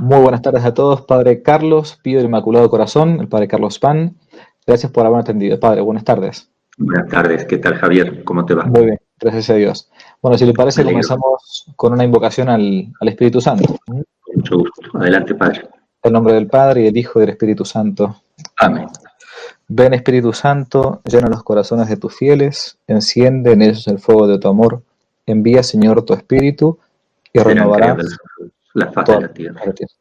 Muy buenas tardes a todos, Padre Carlos, Pío del Inmaculado Corazón, el Padre Carlos Pan. Gracias por haberme atendido. Padre, buenas tardes. Buenas tardes, ¿qué tal, Javier? ¿Cómo te va? Muy bien, gracias a Dios. Bueno, si le Me parece, alegro, comenzamos con una invocación al Espíritu Santo. En con mucho gusto. Adelante, Padre. el nombre del Padre, y del Hijo, y del Espíritu Santo. Amén. Ven, Espíritu Santo, llena los corazones de tus fieles, enciende en ellos el fuego de tu amor. Envía, Señor, tu Espíritu y Serán creadas renovarás la faz de toda la tierra. la tierra.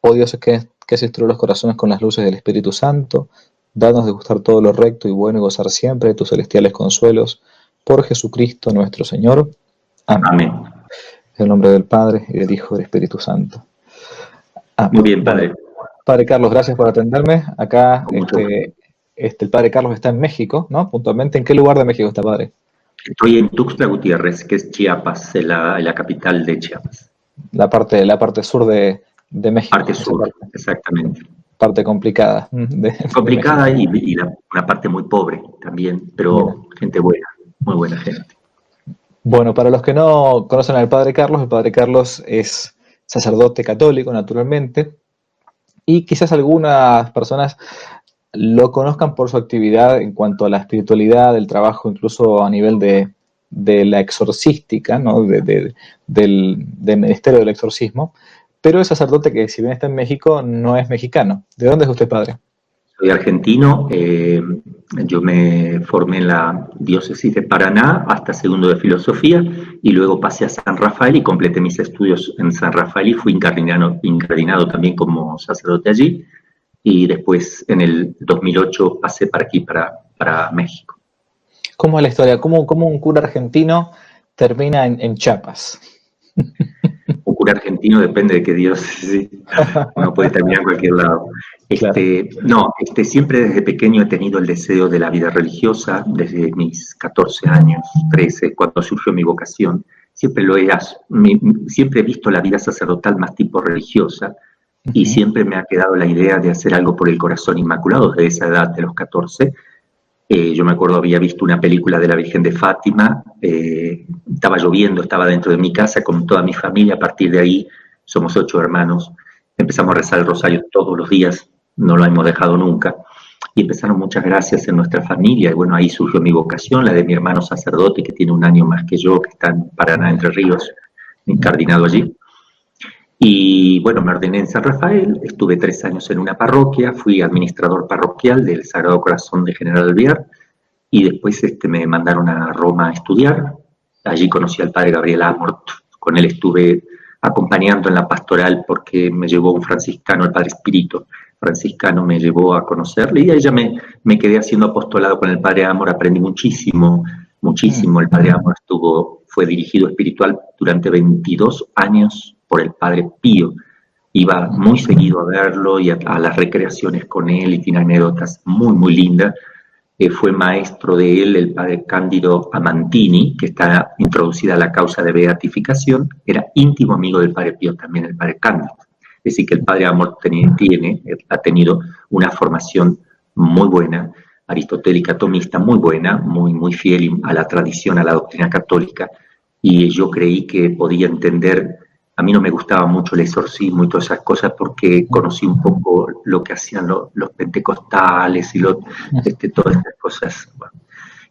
Oh Dios, que has instruido los corazones con las luces del Espíritu Santo, danos de gustar todo lo recto y bueno y gozar siempre de tus celestiales consuelos. Por Jesucristo nuestro Señor. Amén. Amén. En el nombre del Padre, y del Hijo, y del Espíritu Santo. Amén. Muy bien, Padre. Bueno, Padre Carlos, gracias por atenderme. Acá Con mucho gusto. el Padre Carlos está en México, ¿no? Puntualmente, ¿en qué lugar de México está, Padre? Estoy en Tuxtla Gutiérrez, que es Chiapas, en la capital de Chiapas. La parte sur de México. Parte Esa sur, exactamente. parte complicada de Complicada México. y una parte muy pobre también, Mira. pero gente buena, muy buena gente. Bueno, para los que no conocen al Padre Carlos, el Padre Carlos es sacerdote católico, naturalmente, y quizás algunas personas lo conozcan por su actividad en cuanto a la espiritualidad, el trabajo incluso a nivel de la exorcística, ¿no? Del ministerio del exorcismo, pero es sacerdote que, si bien está en México, no es mexicano. ¿De dónde es usted, padre? Soy argentino, yo me formé en la diócesis de Paraná hasta segundo de filosofía y luego pasé a San Rafael y completé mis estudios en San Rafael y fui incardinado también como sacerdote allí y después en el 2008 pasé para aquí, para México. ¿Cómo es la historia? ¿Cómo un cura argentino termina en Chiapas? Un cura argentino depende de qué diócesis, uno puede terminar en cualquier lado. Claro. Siempre desde pequeño he tenido el deseo de la vida religiosa, desde mis 14 años, 13, cuando surgió mi vocación. Siempre he visto la vida sacerdotal más tipo religiosa y siempre me ha quedado la idea de hacer algo por el corazón inmaculado desde esa edad de los 14. Yo me acuerdo, había visto una película de la Virgen de Fátima, estaba lloviendo, estaba dentro de mi casa con toda mi familia, a partir de ahí somos 8 hermanos, empezamos a rezar el rosario todos los días, no lo hemos dejado nunca, y empezaron muchas gracias en nuestra familia, y bueno, ahí surgió mi vocación, la de mi hermano sacerdote, que tiene un año más que yo, que está en Paraná, Entre Ríos, incardinado allí. Y bueno, me ordené en San Rafael, estuve 3 años en una parroquia, fui administrador parroquial del Sagrado Corazón de General Alvear y después me mandaron a Roma a estudiar. Allí conocí al padre Gabriel Amort, con él estuve acompañando en la pastoral porque me llevó un franciscano, el padre Espíritu franciscano, me llevó a conocerle y ahí ya me quedé haciendo apostolado con el padre Amor, aprendí muchísimo, muchísimo. El padre Amor fue dirigido espiritual durante 22 años por el padre Pío. Iba muy seguido a verlo y a las recreaciones con él y tiene anécdotas muy, muy lindas. Fue maestro de él el padre Cándido Amantini, que está introducida a la causa de beatificación. Era íntimo amigo del padre Pío también, el padre Cándido. Es decir, que el padre Amor ha tenido una formación muy buena, aristotélica, tomista, muy buena, muy, muy fiel a la tradición, a la doctrina católica, y yo creí que podía entender. A mí no me gustaba mucho el exorcismo y todas esas cosas porque conocí un poco lo que hacían los pentecostales y todas estas cosas, bueno,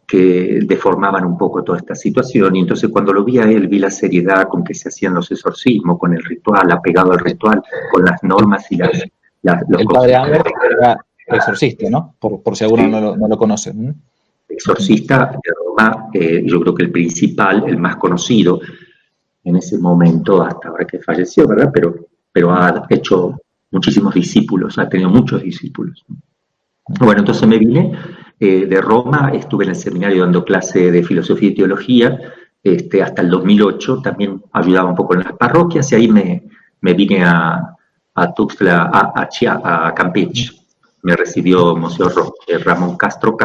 que deformaban un poco toda esta situación. Y entonces cuando lo vi a él, vi la seriedad con que se hacían los exorcismos, con el ritual, apegado al ritual, con las normas y los el padre Amber era exorcista, ¿no? Por si alguno sí, no lo conoce. exorcista de Roma, yo creo que el principal, el más conocido en ese momento, hasta ahora que falleció, ¿verdad? Pero ha hecho muchísimos discípulos, ha tenido muchos discípulos. Bueno, entonces me vine de Roma, estuve en el seminario dando clase de filosofía y teología hasta el 2008, también ayudaba un poco en las parroquias y ahí me vine a Tuxtla, a Campeche. Me recibió Monseñor Ramón Castro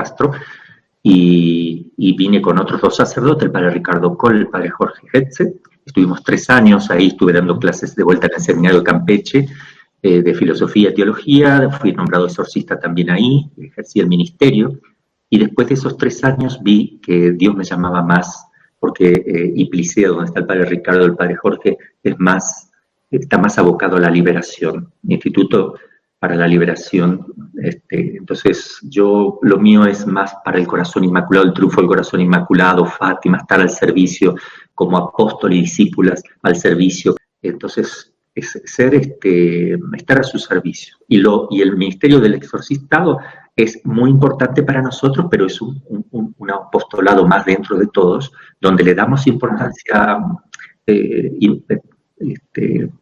y vine con otros 2 sacerdotes, el padre Ricardo Coll, el padre Jorge Hetze. Estuvimos 3 años ahí, estuve dando clases de vuelta en el seminario de Campeche, de filosofía y teología, fui nombrado exorcista también ahí, ejercí el ministerio, y después de esos 3 años vi que Dios me llamaba más, porque Iplicea, donde está el padre Ricardo, el padre Jorge, es más está más abocado a la liberación. Mi Instituto para la Liberación, entonces lo mío es más para el corazón inmaculado, el triunfo del corazón inmaculado, Fátima, estar al servicio como apóstol y discípulas al servicio. Entonces, es estar a su servicio. Y el ministerio del exorcistado es muy importante para nosotros, pero es un apostolado más dentro de todos, donde le damos importancia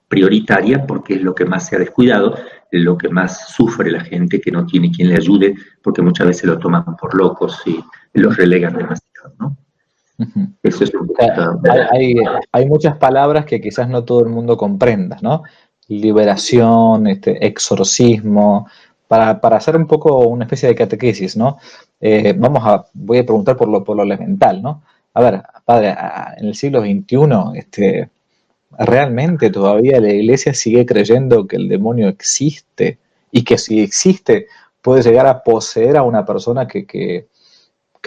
prioritaria, porque es lo que más se ha descuidado, lo que más sufre la gente que no tiene quien le ayude, porque muchas veces lo toman por locos y los relegan demasiado, ¿no? Ujú. Eso es un Hay muchas palabras que quizás no todo el mundo comprenda, ¿no? Liberación, exorcismo, para hacer un poco una especie de catequesis, ¿no? Voy a preguntar por lo elemental, ¿no? A ver, padre, en el siglo XXI, ¿realmente todavía la iglesia sigue creyendo que el demonio existe? Y que si existe, puede llegar a poseer a una persona que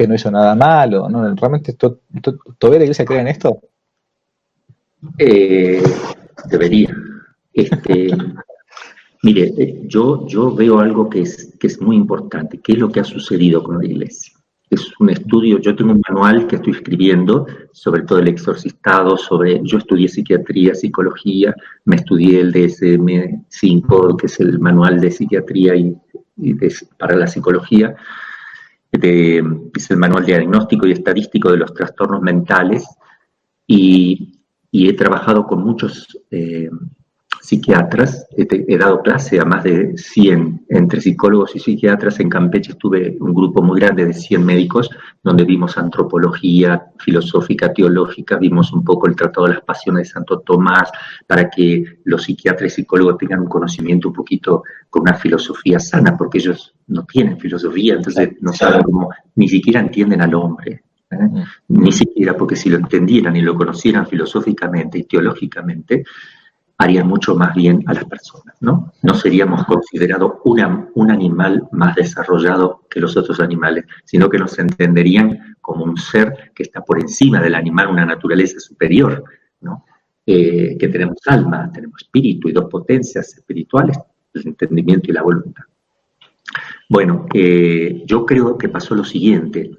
no hizo nada malo, ¿no? ¿Realmente todavía la iglesia cree en esto? Debería. Mire, yo veo algo que es muy importante. ¿Qué es lo que ha sucedido con la iglesia? Es un estudio, yo tengo un manual que estoy escribiendo sobre todo el exorcistado, yo estudié psiquiatría, psicología, me estudié el DSM-5, que es el manual de psiquiatría para la psicología, es el manual diagnóstico y estadístico de los trastornos mentales, y he trabajado con muchos psiquiatras, he dado clase a más de 100, entre psicólogos y psiquiatras. En Campeche estuve un grupo muy grande de 100 médicos, donde vimos antropología filosófica, teológica, vimos un poco el Tratado de las Pasiones de Santo Tomás, para que los psiquiatras y psicólogos tengan un conocimiento un poquito con una filosofía sana, porque ellos no tienen filosofía, entonces no saben cómo, ni siquiera entienden al hombre. Ni siquiera, porque si lo entendieran y lo conocieran filosóficamente y teológicamente, harían mucho más bien a las personas, ¿no? No seríamos considerados un animal más desarrollado que los otros animales, sino que nos entenderían como un ser que está por encima del animal, una naturaleza superior, ¿no? Que tenemos alma, tenemos espíritu y dos potencias espirituales, el entendimiento y la voluntad. Bueno, yo creo que pasó lo siguiente.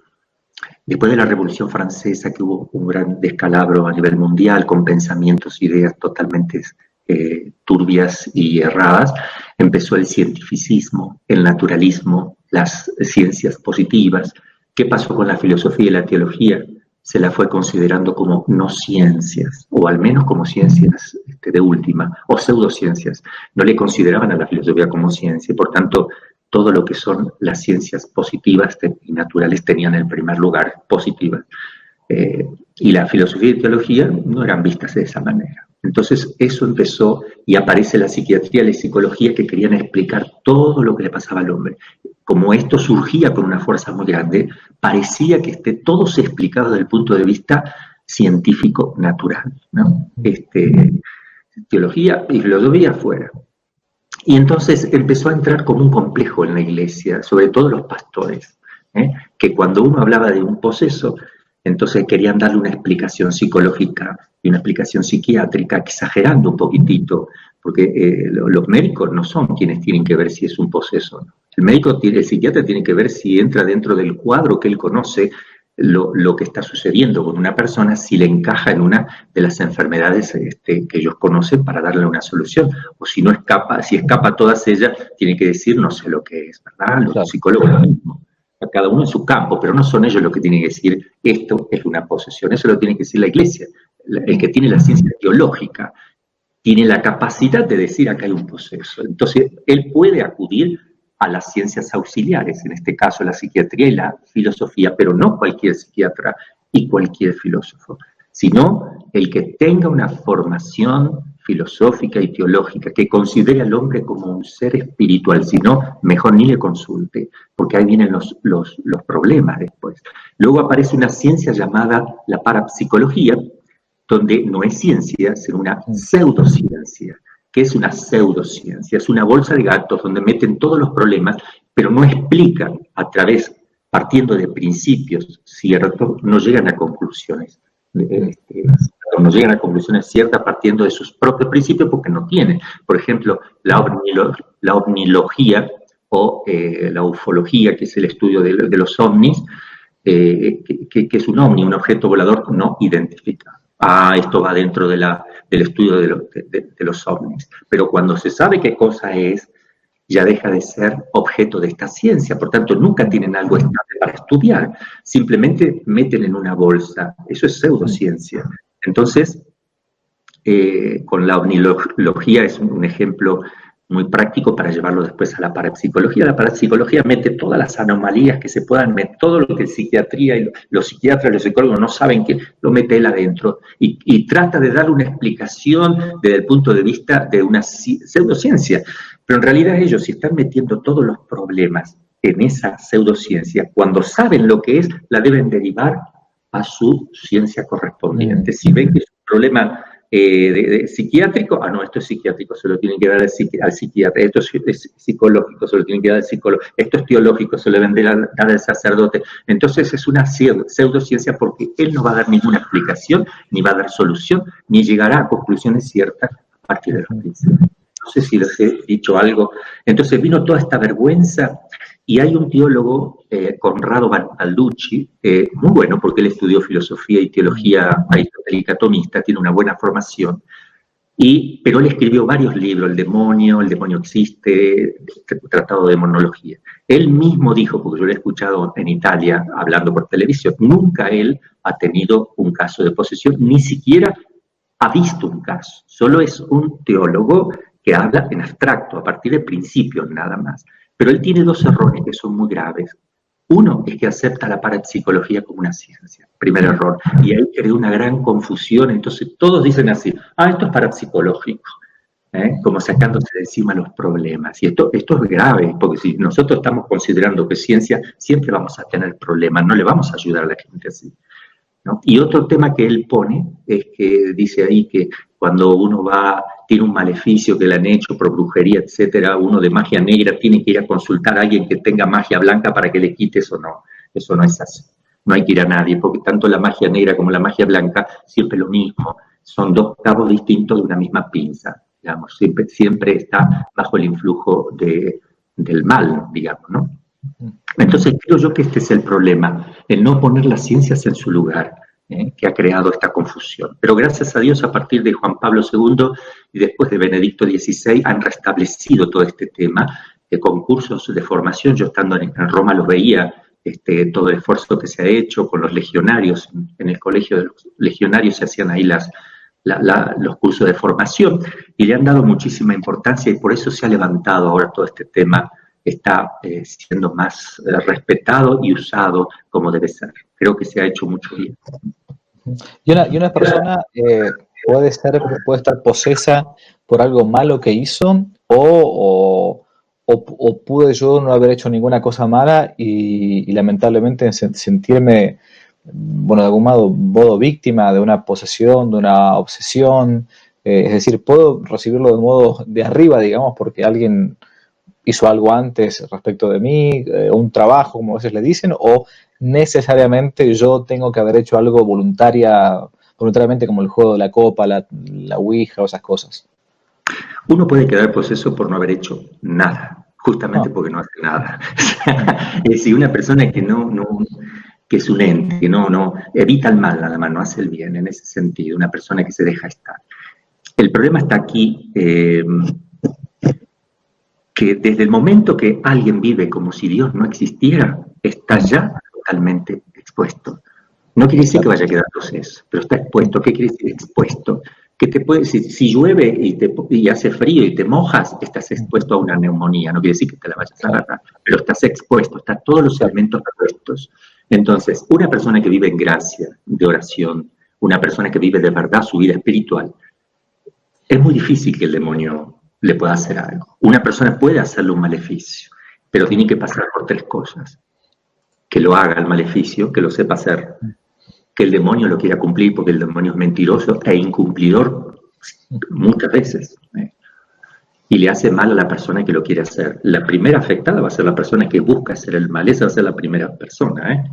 Después de la Revolución Francesa, que hubo un gran descalabro a nivel mundial, con pensamientos, ideas totalmente turbias y erradas, empezó el cientificismo, el naturalismo, las ciencias positivas. ¿Qué pasó con la filosofía y la teología? Se la fue considerando como no ciencias, o al menos como ciencias de última, o pseudociencias. No le consideraban a la filosofía como ciencia, y por tanto todo lo que son las ciencias positivas y naturales tenían el primer lugar, positivas. Y la filosofía y teología no eran vistas de esa manera. Entonces eso empezó, y aparece la psiquiatría y la psicología, que querían explicar todo lo que le pasaba al hombre. Como esto surgía con una fuerza muy grande, parecía que esté todo se explicaba desde el punto de vista científico natural, ¿no? Teología y filosofía fuera. Y entonces empezó a entrar como un complejo en la iglesia, sobre todo los pastores, que cuando uno hablaba de un poseso, entonces querían darle una explicación psicológica y una explicación psiquiátrica, exagerando un poquitito, porque los médicos no son quienes tienen que ver si es un poseso, ¿no? El psiquiatra tiene que ver si entra dentro del cuadro que él conoce, lo que está sucediendo con una persona, si le encaja en una de las enfermedades que ellos conocen, para darle una solución. O si no escapa, si escapa todas ellas, tiene que decir no sé lo que es, ¿verdad? Los psicólogos lo mismo. Cada uno en su campo, pero no son ellos los que tienen que decir esto es una posesión. Eso lo tiene que decir la iglesia. El que tiene la ciencia teológica tiene la capacidad de decir acá hay un poseso. Entonces él puede acudir a las ciencias auxiliares, en este caso la psiquiatría y la filosofía, pero no cualquier psiquiatra y cualquier filósofo, sino el que tenga una formación filosófica y teológica, que considere al hombre como un ser espiritual. Si no, mejor ni le consulte, porque ahí vienen los problemas después. Luego aparece una ciencia llamada la parapsicología, donde no es ciencia, sino una pseudociencia. ¿Qué es una pseudociencia? Es una bolsa de gatos donde meten todos los problemas, pero no explican partiendo de principios ciertos, no llegan a conclusiones no llegan a conclusiones ciertas partiendo de sus propios principios porque no tienen. Por ejemplo, la ovnilogía o la ufología, que es el estudio de los ovnis, que es un ovni, un objeto volador no identificado. Esto va dentro del estudio de los ovnis. Pero cuando se sabe qué cosa es, ya deja de ser objeto de esta ciencia. Por tanto, nunca tienen algo estable para estudiar. Simplemente meten en una bolsa. Eso es pseudociencia. Entonces, con la ovnilogía es un ejemplo muy práctico para llevarlo después a la parapsicología. La parapsicología mete todas las anomalías que se puedan meter, todo lo que psiquiatría y los psiquiatras, los psicólogos no saben qué, lo mete él adentro y trata de dar una explicación desde el punto de vista de una pseudociencia. Pero en realidad ellos, si están metiendo todos los problemas en esa pseudociencia, cuando saben lo que es, la deben derivar a su ciencia correspondiente. Si ven que es un problema psiquiátrico, no, esto es psiquiátrico, se lo tienen que dar al psiquiatra, esto es psicológico, se lo tienen que dar al psicólogo, esto es teológico, se lo deben dar al sacerdote. Entonces es una pseudociencia porque él no va a dar ninguna explicación, ni va a dar solución, ni llegará a conclusiones ciertas a partir de los principios. No sé si les he dicho algo. Entonces vino toda esta vergüenza y hay un teólogo, Conrado Balducci, muy bueno porque él estudió filosofía y teología aristotélica tomista, tiene una buena formación, pero él escribió varios libros, El demonio existe, Tratado de Demonología. Él mismo dijo, porque yo lo he escuchado en Italia hablando por televisión, nunca él ha tenido un caso de posesión, ni siquiera ha visto un caso, solo es un teólogo que habla en abstracto, a partir de principios nada más. Pero él tiene dos errores que son muy graves. Uno es que acepta la parapsicología como una ciencia, primer error, y ahí crea una gran confusión, entonces todos dicen así, esto es parapsicológico, como sacándose de encima los problemas. Y esto es grave, porque si nosotros estamos considerando que es ciencia, siempre vamos a tener problemas, no le vamos a ayudar a la gente así, ¿no? Y otro tema que él pone es que dice ahí que cuando uno tiene un maleficio que le han hecho por brujería, etcétera, uno de magia negra tiene que ir a consultar a alguien que tenga magia blanca para que le quite eso. No, eso no es así. No hay que ir a nadie, porque tanto la magia negra como la magia blanca, siempre lo mismo, son dos cabos distintos de una misma pinza, digamos, siempre está bajo el influjo del mal, digamos, ¿no? Entonces creo yo que este es el problema, el no poner las ciencias en su lugar, que ha creado esta confusión. Pero gracias a Dios, a partir de Juan Pablo II y después de Benedicto XVI, han restablecido todo este tema de concursos de formación. Yo estando en Roma lo veía, todo el esfuerzo que se ha hecho con los legionarios. En el colegio de los legionarios se hacían ahí los cursos de formación y le han dado muchísima importancia y por eso se ha levantado ahora todo este tema, está siendo más respetado y usado como debe ser. Creo que se ha hecho mucho bien. Y una persona puede estar posesa por algo malo que hizo o pude yo no haber hecho ninguna cosa mala y lamentablemente sentirme, bueno, de algún modo víctima de una posesión, de una obsesión. Es decir, puedo recibirlo de modo de arriba, digamos, porque alguien hizo algo antes respecto de mí, un trabajo, como a veces le dicen, o necesariamente yo tengo que haber hecho algo voluntariamente, como el juego de la copa, la ouija o esas cosas. Uno puede quedar poseso por no haber hecho nada, justamente porque no hace nada. Es decir, una persona que que es un ente, que no evita el mal nada más, no hace el bien, en ese sentido, una persona que se deja estar. El problema está aquí, que desde el momento que alguien vive como si Dios no existiera, está ya totalmente expuesto. No quiere decir que vaya a quedar proceso, pero está expuesto. ¿Qué quiere decir expuesto? Que si llueve y hace frío y te mojas, estás expuesto a una neumonía. No quiere decir que te la vayas a agarrar, pero estás expuesto, están todos los elementos expuestos. Entonces, una persona que vive en gracia, de oración, una persona que vive de verdad su vida espiritual, es muy difícil que el demonio le pueda hacer algo. Una persona puede hacerle un maleficio, pero tiene que pasar por tres cosas. Que lo haga el maleficio, que lo sepa hacer, que el demonio lo quiera cumplir, porque el demonio es mentiroso e incumplidor muchas veces, y le hace mal a la persona que lo quiere hacer. La primera afectada va a ser la persona que busca hacer el mal, esa va a ser la primera persona.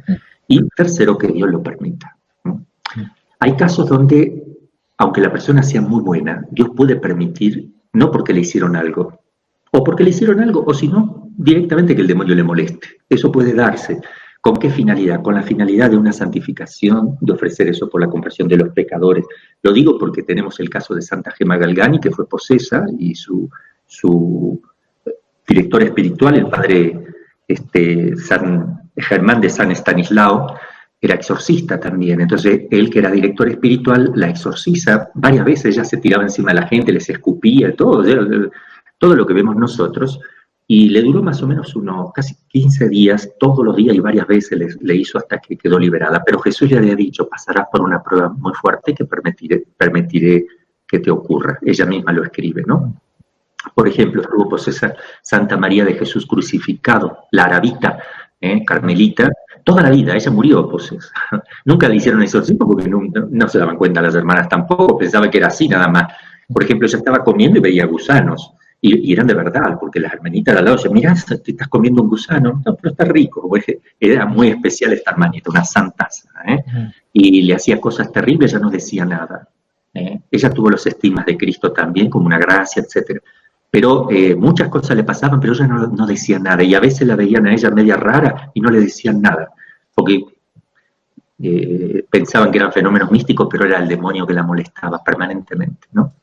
Y tercero, que Dios lo permita. Hay casos donde aunque la persona sea muy buena, Dios puede permitir, no porque le hicieron algo, o porque le hicieron algo, o si no, directamente que el demonio le moleste. Eso puede darse. ¿Con qué finalidad? Con la finalidad de una santificación, de ofrecer eso por la conversión de los pecadores. Lo digo porque tenemos el caso de Santa Gemma Galgani, que fue posesa, y su director espiritual, el padre San Germán de San Estanislao, era exorcista también. Entonces, él que era director espiritual, la exorciza varias veces, ella se tiraba encima de la gente, les escupía, todo lo que vemos nosotros, y le duró más o menos unos casi 15 días, todos los días y varias veces le hizo hasta que quedó liberada. Pero Jesús le había dicho, pasarás por una prueba muy fuerte que permitiré que te ocurra. Ella misma lo escribe, ¿no? Por ejemplo, estuvo posesa Santa María de Jesús crucificado, la arabita, carmelita, toda la vida, ella murió posesa. Nunca le hicieron exorcismo porque no se daban cuenta las hermanas tampoco, pensaban que era así nada más. Por ejemplo, ella estaba comiendo y veía gusanos, y eran de verdad, porque las hermanitas de al lado decían, mirá, te estás comiendo un gusano, no, pero está rico. Era muy especial esta hermanita, una santaza, y le hacía cosas terribles, ella no decía nada. Ella tuvo los estigmas de Cristo también, como una gracia, etcétera. Pero muchas cosas le pasaban, pero ella no decía nada, y a veces la veían a ella media rara y no le decían nada, porque pensaban que eran fenómenos místicos, pero era el demonio que la molestaba permanentemente, ¿no?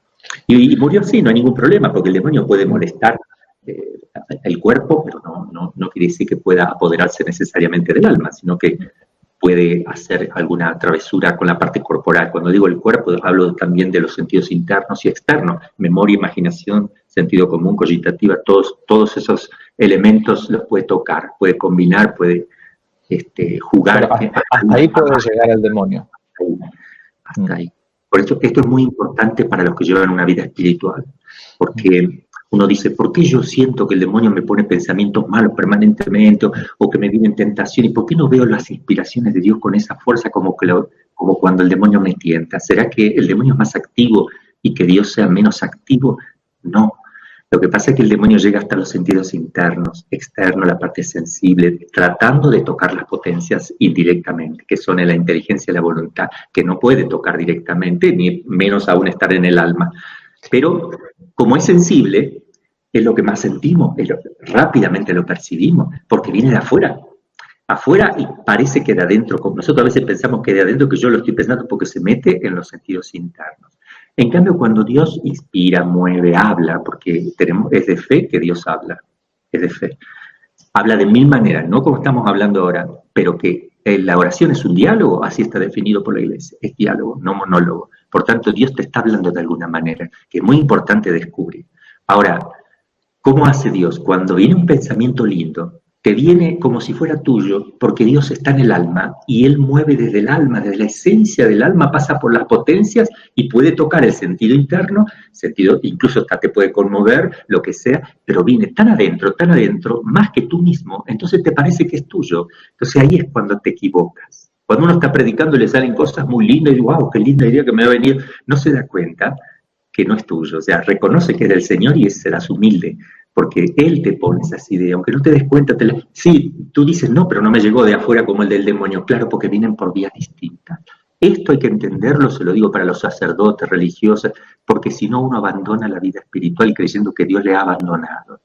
Y murió así, no hay ningún problema, porque el demonio puede molestar el cuerpo, pero no quiere decir que pueda apoderarse necesariamente del alma, sino que puede hacer alguna travesura con la parte corporal. Cuando digo el cuerpo, hablo también de los sentidos internos y externos, memoria, imaginación, sentido común, cogitativa, todos esos elementos los puede tocar, puede combinar, puede jugar. Hasta ahí puede llegar el demonio. Hasta ahí. Por eso esto es muy importante para los que llevan una vida espiritual, porque uno dice, ¿por qué yo siento que el demonio me pone pensamientos malos permanentemente o que me vienen tentaciones? ¿Y por qué no veo las inspiraciones de Dios con esa fuerza como cuando el demonio me tienta? ¿Será que el demonio es más activo y que Dios sea menos activo? No. Lo que pasa es que el demonio llega hasta los sentidos internos, externos, la parte sensible, tratando de tocar las potencias indirectamente, que son en la inteligencia y la voluntad, que no puede tocar directamente, ni menos aún estar en el alma. Pero como es sensible, es lo que más sentimos, rápidamente lo percibimos, porque viene de afuera. Afuera y parece que de adentro, como nosotros a veces pensamos que de adentro, que yo lo estoy pensando porque se mete en los sentidos internos. En cambio, cuando Dios inspira, mueve, habla, porque es de fe que Dios habla, es de fe. Habla de mil maneras, no como estamos hablando ahora, pero que la oración es un diálogo, así está definido por la Iglesia, es diálogo, no monólogo. Por tanto, Dios te está hablando de alguna manera, que es muy importante descubrir. Ahora, ¿cómo hace Dios? Cuando viene un pensamiento lindo, te viene como si fuera tuyo, porque Dios está en el alma y Él mueve desde el alma, desde la esencia del alma, pasa por las potencias y puede tocar el sentido interno, incluso hasta te puede conmover, lo que sea, pero viene tan adentro, más que tú mismo, entonces te parece que es tuyo. Entonces ahí es cuando te equivocas. Cuando uno está predicando y le salen cosas muy lindas y digo, wow, qué linda idea que me va a venir, no se da cuenta que no es tuyo. O sea, reconoce que es del Señor y serás humilde, porque Él te pone esas ideas, aunque no te des cuenta. Sí, tú dices, no, pero no me llegó de afuera como el del demonio. Claro, porque vienen por vías distintas. Esto hay que entenderlo, se lo digo para los sacerdotes, religiosos, porque si no uno abandona la vida espiritual creyendo que Dios le ha abandonado.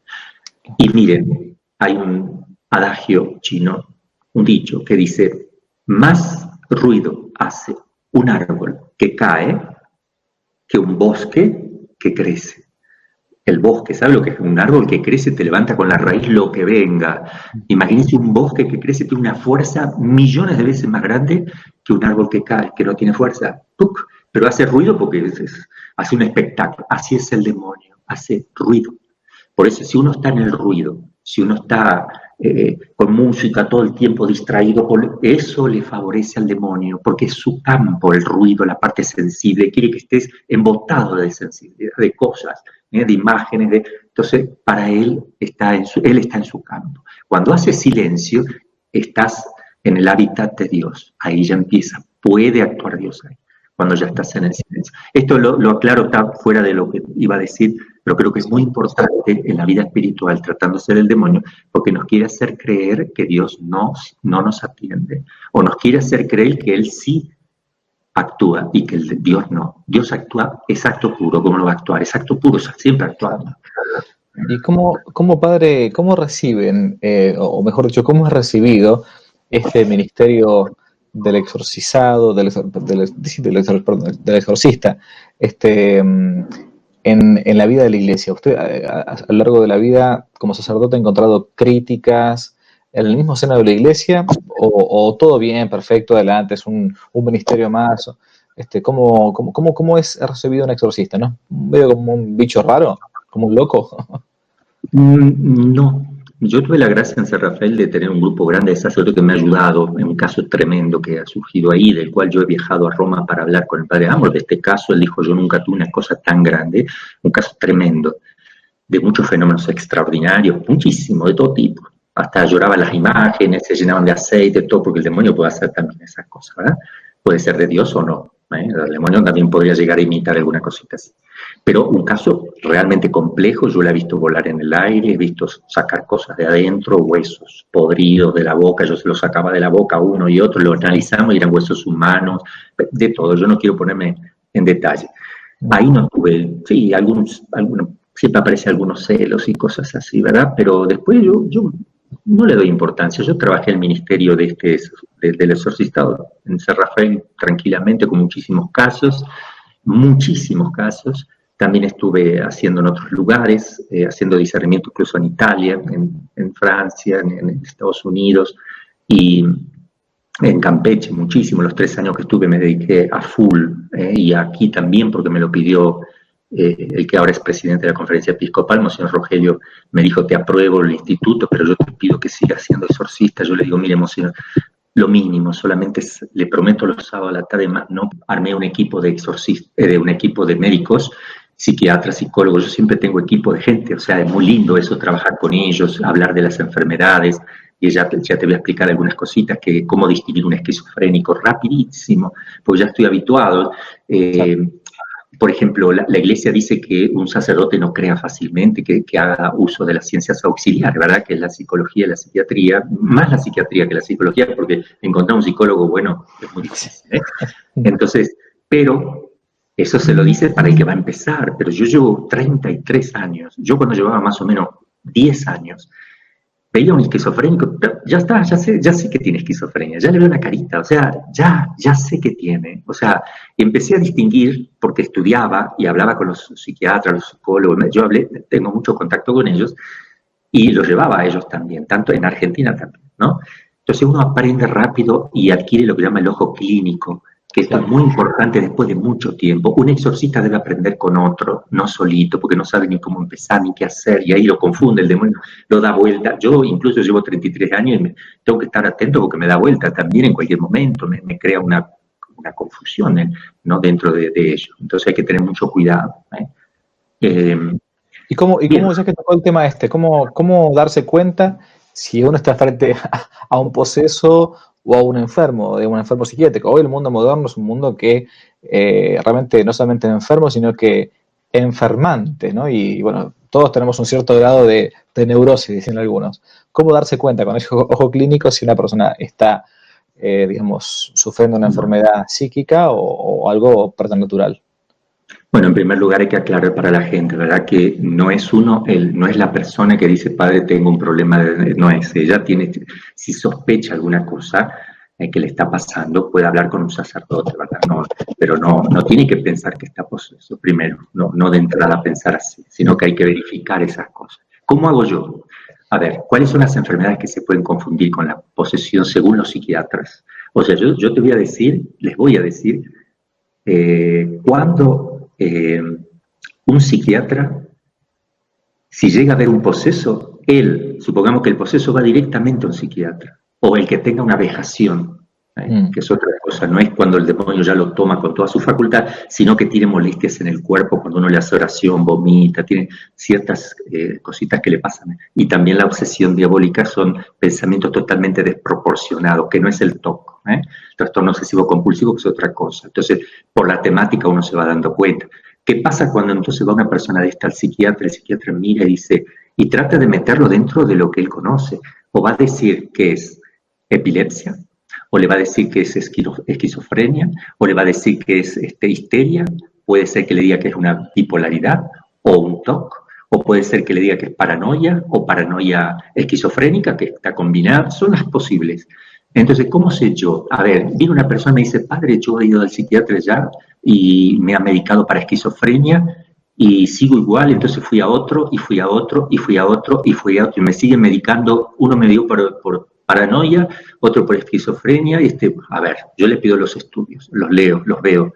Y miren, hay un adagio chino, un dicho que dice, más ruido hace un árbol que cae que un bosque que crece. El bosque, ¿sabe lo que es? Un árbol que crece, te levanta con la raíz lo que venga. Imagínense un bosque que crece, tiene una fuerza millones de veces más grande que un árbol que cae, que no tiene fuerza. ¡Puc! Pero hace ruido porque hace un espectáculo. Así es el demonio, hace ruido. Por eso, si uno está en el ruido, si uno está con música todo el tiempo distraído, eso le favorece al demonio, porque es su campo, el ruido, la parte sensible, quiere que estés embotado de sensibilidad, de cosas, de imágenes, entonces para él está en su campo. Cuando hace silencio, estás en el hábitat de Dios, ahí ya empieza, puede actuar Dios ahí, cuando ya estás en el silencio. Esto lo aclaro, está fuera de lo que iba a decir, pero creo que es muy importante en la vida espiritual, tratándose del demonio, porque nos quiere hacer creer que Dios no nos atiende, o nos quiere hacer creer que Él sí actúa y que Dios no. Dios actúa, es acto puro, ¿cómo no va a actuar? Es acto puro, siempre actuando. ¿Y cómo padre, cómo reciben, o mejor dicho, cómo es recibido este ministerio del exorcizado, del exorcista, en la vida de la iglesia? Usted a lo largo de la vida como sacerdote ha encontrado críticas en el mismo seno de la iglesia, o todo bien, perfecto, adelante, es un ministerio más. ¿Cómo es recibido un exorcista, no? Medio como un bicho raro, como un loco. No, yo tuve la gracia en San Rafael de tener un grupo grande de sacerdotes que me ha ayudado en un caso tremendo que ha surgido ahí, del cual yo he viajado a Roma para hablar con el padre Amor. De este caso, él dijo, yo nunca tuve una cosa tan grande, un caso tremendo, de muchos fenómenos extraordinarios, muchísimo, de todo tipo. Hasta lloraban las imágenes, se llenaban de aceite, todo, porque el demonio puede hacer también esas cosas, ¿verdad? Puede ser de Dios o no. El demonio también podría llegar a imitar alguna cosita así. Pero un caso realmente complejo, yo la he visto volar en el aire, he visto sacar cosas de adentro, huesos podridos de la boca, yo se los sacaba de la boca uno y otro, lo analizamos y eran huesos humanos, de todo, yo no quiero ponerme en detalle. Ahí no tuve, sí, algunos siempre aparecen algunos celos y cosas así, ¿verdad? Pero después yo no le doy importancia. Yo trabajé en el ministerio del exorcistado en San Rafael tranquilamente con muchísimos casos. También estuve haciendo en otros lugares, haciendo discernimiento incluso en Italia, en Francia, en Estados Unidos y en Campeche muchísimo. Los 3 años que estuve me dediqué a full, y aquí también porque me lo pidió el que ahora es presidente de la conferencia episcopal, Monseñor Rogelio, me dijo, te apruebo el instituto, pero yo te pido que sigas siendo exorcista. Yo le digo, mire, Monseñor, lo mínimo, solamente le prometo los sábados a la tarde, no armé un equipo de exorcistas, un equipo de médicos, psiquiatras, psicólogos, yo siempre tengo equipo de gente, o sea, es muy lindo eso, trabajar con ellos, hablar de las enfermedades, y ya te voy a explicar algunas cositas, que cómo distinguir un esquizofrénico rapidísimo, pues ya estoy habituado. Por ejemplo, la Iglesia dice que un sacerdote no crea fácilmente, que haga uso de las ciencias auxiliares, ¿verdad? Que es la psicología y la psiquiatría, más la psiquiatría que la psicología, porque encontrar un psicólogo bueno es muy difícil, ¿eh? Entonces, pero eso se lo dice para el que va a empezar, pero yo llevo 33 años, yo cuando llevaba más o menos 10 años, veía un esquizofrénico, ya está, ya sé que tiene esquizofrenia, ya le veo la carita, o sea, ya sé que tiene, o sea, empecé a distinguir porque estudiaba y hablaba con los psiquiatras, los psicólogos, tengo mucho contacto con ellos y los llevaba a ellos también, tanto en Argentina también, ¿no? Entonces uno aprende rápido y adquiere lo que llama el ojo clínico, que esto es muy importante después de mucho tiempo. Un exorcista debe aprender con otro, no solito, porque no sabe ni cómo empezar, ni qué hacer, y ahí lo confunde, el demonio lo da vuelta. Yo incluso llevo 33 años y tengo que estar atento porque me da vuelta también en cualquier momento, me crea una confusión, ¿no? Dentro de ello. Entonces hay que tener mucho cuidado. ¿Y cómo ya que tocó el tema cómo darse cuenta si uno está frente a un poseso o a un enfermo psiquiátrico? Hoy el mundo moderno es un mundo que realmente no solamente enfermo, sino que enfermante, ¿no? Y bueno, todos tenemos un cierto grado de neurosis, dicen algunos. ¿Cómo darse cuenta con el ojo clínico si una persona está, digamos, sufriendo una enfermedad psíquica o algo preternatural? Bueno, en primer lugar hay que aclarar para la gente, ¿verdad? Que no es no es la persona que dice, padre, tengo un problema, no es ella, si sospecha alguna cosa que le está pasando, puede hablar con un sacerdote, ¿verdad? No, pero no tiene que pensar que está poseso primero, no de entrada pensar así, sino que hay que verificar esas cosas. ¿Cómo hago yo? A ver, ¿cuáles son las enfermedades que se pueden confundir con la posesión según los psiquiatras? O sea, yo les voy a decir, cuando un psiquiatra, si llega a ver un poseso, supongamos que el poseso va directamente a un psiquiatra, o el que tenga una vejación, que es otra cosa, no es cuando el demonio ya lo toma con toda su facultad, sino que tiene molestias en el cuerpo, cuando uno le hace oración, vomita, tiene ciertas cositas que le pasan. Y también la obsesión diabólica son pensamientos totalmente desproporcionados, que no es el TOC, trastorno obsesivo compulsivo, que es otra cosa. Entonces, por la temática uno se va dando cuenta. ¿Qué pasa cuando entonces va una persona de esta al psiquiatra? El psiquiatra mira y dice, y trata de meterlo dentro de lo que él conoce, o va a decir que es epilepsia, o le va a decir que es esquizofrenia, o le va a decir que es histeria, puede ser que le diga que es una bipolaridad o un TOC, o puede ser que le diga que es paranoia o paranoia esquizofrénica, que está combinada, son las posibles. Entonces, ¿cómo sé yo? A ver, viene una persona y me dice, padre, yo he ido al psiquiatra ya y me ha medicado para esquizofrenia y sigo igual, entonces fui a otro, y fui a otro, y fui a otro, y fui a otro, y me siguen medicando, uno me dio por paranoia, otro por esquizofrenia, y a ver, yo le pido los estudios, los leo, los veo.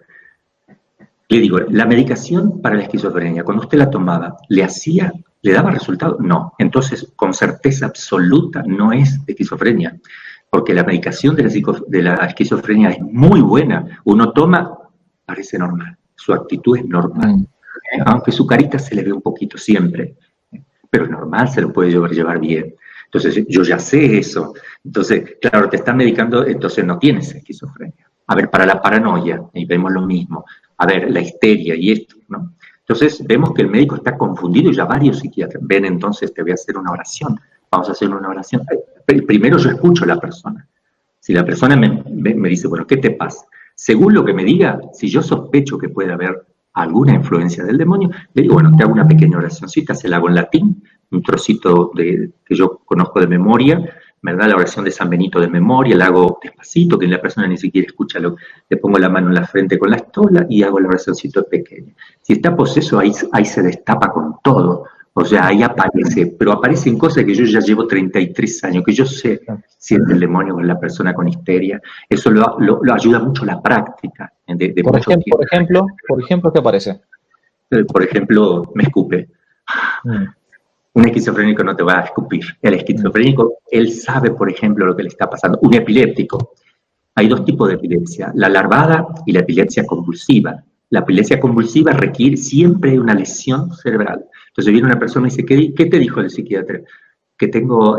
Le digo, la medicación para la esquizofrenia, cuando usted la tomaba, ¿le daba resultado? No. Entonces, con certeza absoluta, no es esquizofrenia, porque la medicación de la esquizofrenia es muy buena. Uno toma, parece normal, su actitud es normal, aunque su carita se le ve un poquito siempre, pero es normal, se lo puede llevar bien. Entonces, yo ya sé eso. Entonces, claro, te están medicando, entonces no tienes esquizofrenia. A ver, para la paranoia, y vemos lo mismo. A ver, la histeria y esto, ¿no? Entonces, vemos que el médico está confundido y ya varios psiquiatras. Ven, entonces, te voy a hacer una oración. Vamos a hacer una oración. Primero yo escucho a la persona. Si la persona me dice, bueno, ¿qué te pasa? Según lo que me diga, si yo sospecho que puede haber alguna influencia del demonio, le digo, bueno, te hago una pequeña oracióncita, se la hago en latín, un trocito que yo conozco de memoria, ¿verdad? La oración de San Benito de memoria, la hago despacito, que la persona ni siquiera escucha, le pongo la mano en la frente con la estola y hago la oracióncito pequeña. Si está poseso, ahí se destapa con todo, o sea, ahí aparece, pero aparecen cosas que yo ya llevo 33 años, que yo sé si es el demonio o es la persona con histeria. Eso lo ayuda mucho la práctica. Por ejemplo, ¿qué aparece? Por ejemplo, me escupe. Un esquizofrénico no te va a escupir. El esquizofrénico, él sabe, por ejemplo, lo que le está pasando. Un epiléptico. Hay dos tipos de epilepsia, la larvada y la epilepsia convulsiva. La epilepsia convulsiva requiere siempre una lesión cerebral. Entonces viene una persona y dice, ¿qué te dijo el psiquiatra? Que tengo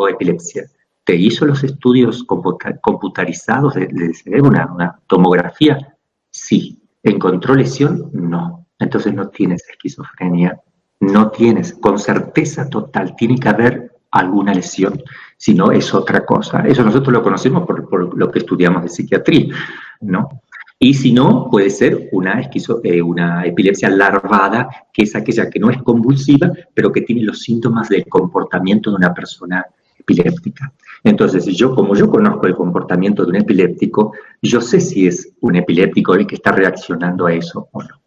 epilepsia. ¿Te hizo los estudios computarizados del cerebro, una tomografía? Sí. ¿Encontró lesión? No. Entonces no tienes esquizofrenia. No tienes, con certeza total, tiene que haber alguna lesión, si no es otra cosa. Eso nosotros lo conocemos por lo que estudiamos de psiquiatría, ¿no? Y si no, puede ser una epilepsia larvada, que es aquella que no es convulsiva, pero que tiene los síntomas del comportamiento de una persona epiléptica. Entonces, como yo conozco el comportamiento de un epiléptico, yo sé si es un epiléptico el que está reaccionando a eso o no.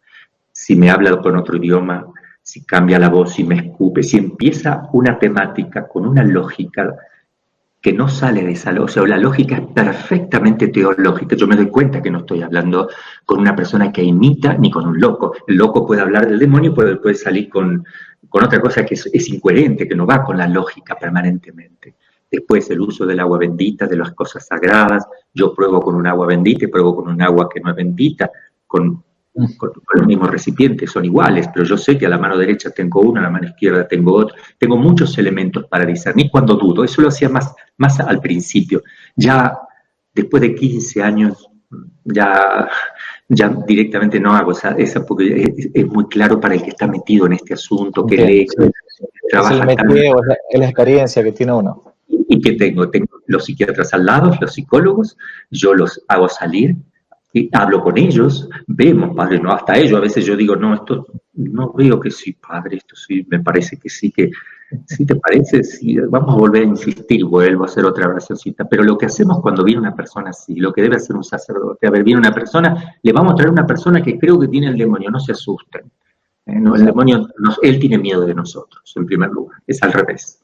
Si me habla con otro idioma, si cambia la voz, si me escupe, si empieza una temática con una lógica que no sale de esa lógica, o sea, la lógica es perfectamente teológica. Yo me doy cuenta que no estoy hablando con una persona que imita ni con un loco. El loco puede hablar del demonio, puede salir con otra cosa que es incoherente, que no va con la lógica permanentemente. Después el uso del agua bendita, de las cosas sagradas. Yo pruebo con un agua bendita y pruebo con un agua que no es bendita, con los mismos recipientes, son iguales, pero yo sé que a la mano derecha tengo uno, a la mano izquierda tengo otro. Tengo muchos elementos para discernir cuando dudo. Eso lo hacía más al principio. Ya después de 15 años, ya directamente no hago esa porque es muy claro para el que está metido en este asunto, que lee, trabaja. Es la experiencia que tiene uno. Y que tengo los psiquiatras al lado, los psicólogos, yo los hago salir, y hablo con ellos, vemos, padre, no, hasta ellos, a veces yo digo, no, esto no veo que sí, padre, esto sí, me parece que sí, que sí te parece, sí, vamos a volver a insistir, vuelvo a hacer otra oracióncita, pero lo que hacemos cuando viene una persona así, lo que debe hacer un sacerdote, a ver, viene una persona, le vamos a traer una persona que creo que tiene el demonio, no se asusten, no, el demonio, él tiene miedo de nosotros, en primer lugar, es al revés,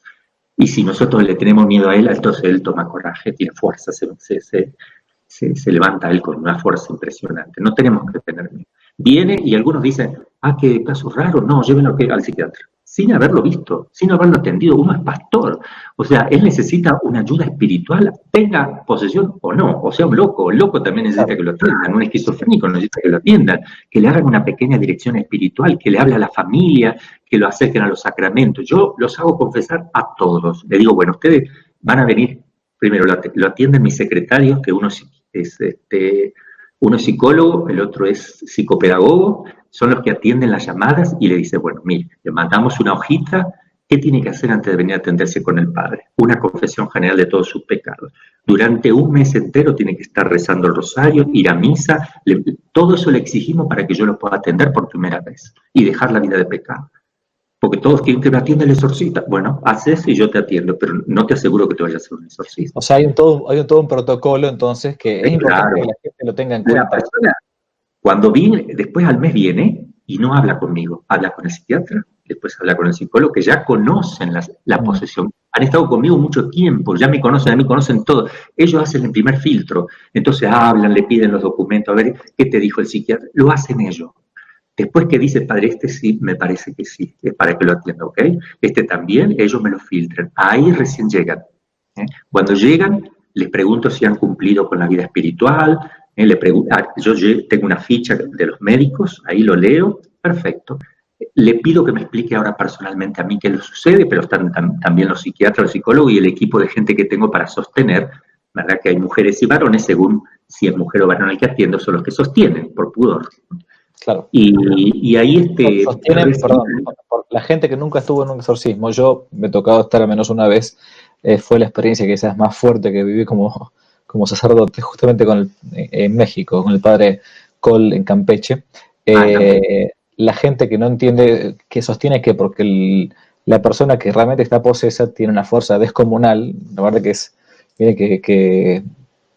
y si nosotros le tenemos miedo a él, entonces él toma coraje, tiene fuerza, se levanta él con una fuerza impresionante. No tenemos que tener miedo. Viene y algunos dicen, qué caso raro, no, llévenlo al psiquiatra. Sin haberlo visto, sin haberlo atendido, uno es pastor. O sea, él necesita una ayuda espiritual, tenga posesión o no, o sea, un loco. El loco también necesita que lo atiendan, un esquizofrénico necesita que lo atiendan, que le hagan una pequeña dirección espiritual, que le hable a la familia, que lo acerquen a los sacramentos. Yo los hago confesar a todos. Le digo, bueno, ustedes van a venir, primero lo atienden mis secretarios, que uno es psicólogo, el otro es psicopedagogo, son los que atienden las llamadas y le dicen, bueno, mire, le mandamos una hojita ¿Qué tiene que hacer antes de venir a atenderse con el Padre? Una confesión general de todos sus pecados. Durante un mes entero tiene que estar rezando el rosario, ir a misa, todo eso le exigimos para que yo lo pueda atender por primera vez y dejar la vida de pecado. Porque todos quieren que me atienda el exorcista. Bueno, haces y yo te atiendo, pero no te aseguro que te vayas a ser un exorcista. O sea, hay todo un protocolo, entonces, que es importante que la gente lo tenga en La cuenta. persona, cuando viene, después al mes viene y no habla conmigo, habla con el psiquiatra, después habla con el psicólogo, que ya conocen la posesión. Han estado conmigo mucho tiempo, ya me conocen, a mí conocen todo. Ellos hacen el primer filtro, entonces hablan, le piden los documentos, a ver qué te dijo el psiquiatra. Lo hacen ellos. Después que dice el padre, este sí, me parece que sí, es para que lo atienda, ¿ok? Este también, ellos me lo filtran. Ahí recién llegan. Cuando llegan, les pregunto si han cumplido con la vida espiritual. Yo tengo una ficha de los médicos, ahí lo leo, perfecto. Le pido que me explique ahora personalmente a mí qué le sucede, pero están también los psiquiatras, los psicólogos y el equipo de gente que tengo para sostener, ¿verdad? Que hay mujeres y varones, según si es mujer o varón el que atiendo, son los que sostienen, por pudor. Claro. Y ahí sostienen, perdón, por la gente que nunca estuvo en un exorcismo, yo me he tocado estar al menos una vez, fue la experiencia quizás más fuerte que viví como sacerdote, justamente en México, con el padre Col en Campeche. La gente que no entiende, que sostiene que porque la persona que realmente está posesa tiene una fuerza descomunal, la verdad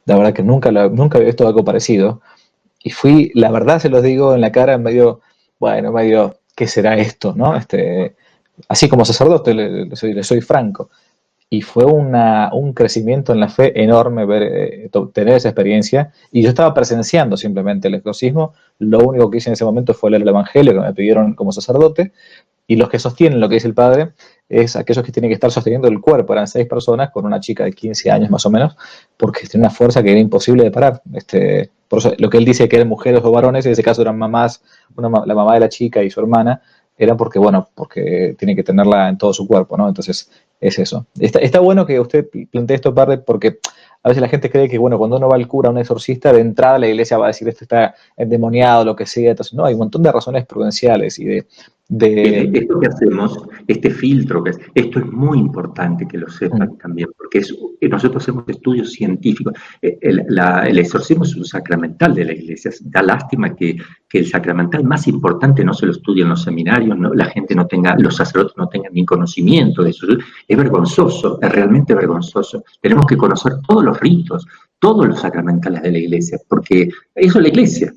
la verdad que nunca había visto algo parecido. Y la verdad se los digo en la cara, medio, ¿qué será esto? ¿No? Así como sacerdote, le soy franco. Y fue un crecimiento en la fe enorme tener esa experiencia. Y yo estaba presenciando simplemente el exorcismo. Lo único que hice en ese momento fue leer el Evangelio que me pidieron como sacerdote. Y los que sostienen lo que dice el padre es aquellos que tienen que estar sosteniendo el cuerpo. Eran 6 personas con una chica de 15 años más o menos, porque tiene una fuerza que era imposible de parar. Por eso lo que él dice que eran mujeres o varones, en ese caso eran mamás, la mamá de la chica y su hermana, era porque tiene que tenerla en todo su cuerpo, ¿no? Entonces, es eso. Está bueno que usted plantee esto, padre, porque a veces la gente cree que, cuando uno va al cura, a un exorcista, de entrada la iglesia va a decir esto está endemoniado, lo que sea. Entonces, no, hay un montón de razones prudenciales y Esto que hacemos, este filtro, esto es muy importante que lo sepan también, porque nosotros hacemos estudios científicos. El exorcismo es un sacramental de la iglesia. Da lástima que el sacramental más importante no se lo estudia en los seminarios, los sacerdotes no tengan ni conocimiento de eso. Es vergonzoso, es realmente vergonzoso. Tenemos que conocer todos los ritos, todos los sacramentales de la iglesia, porque eso es la iglesia.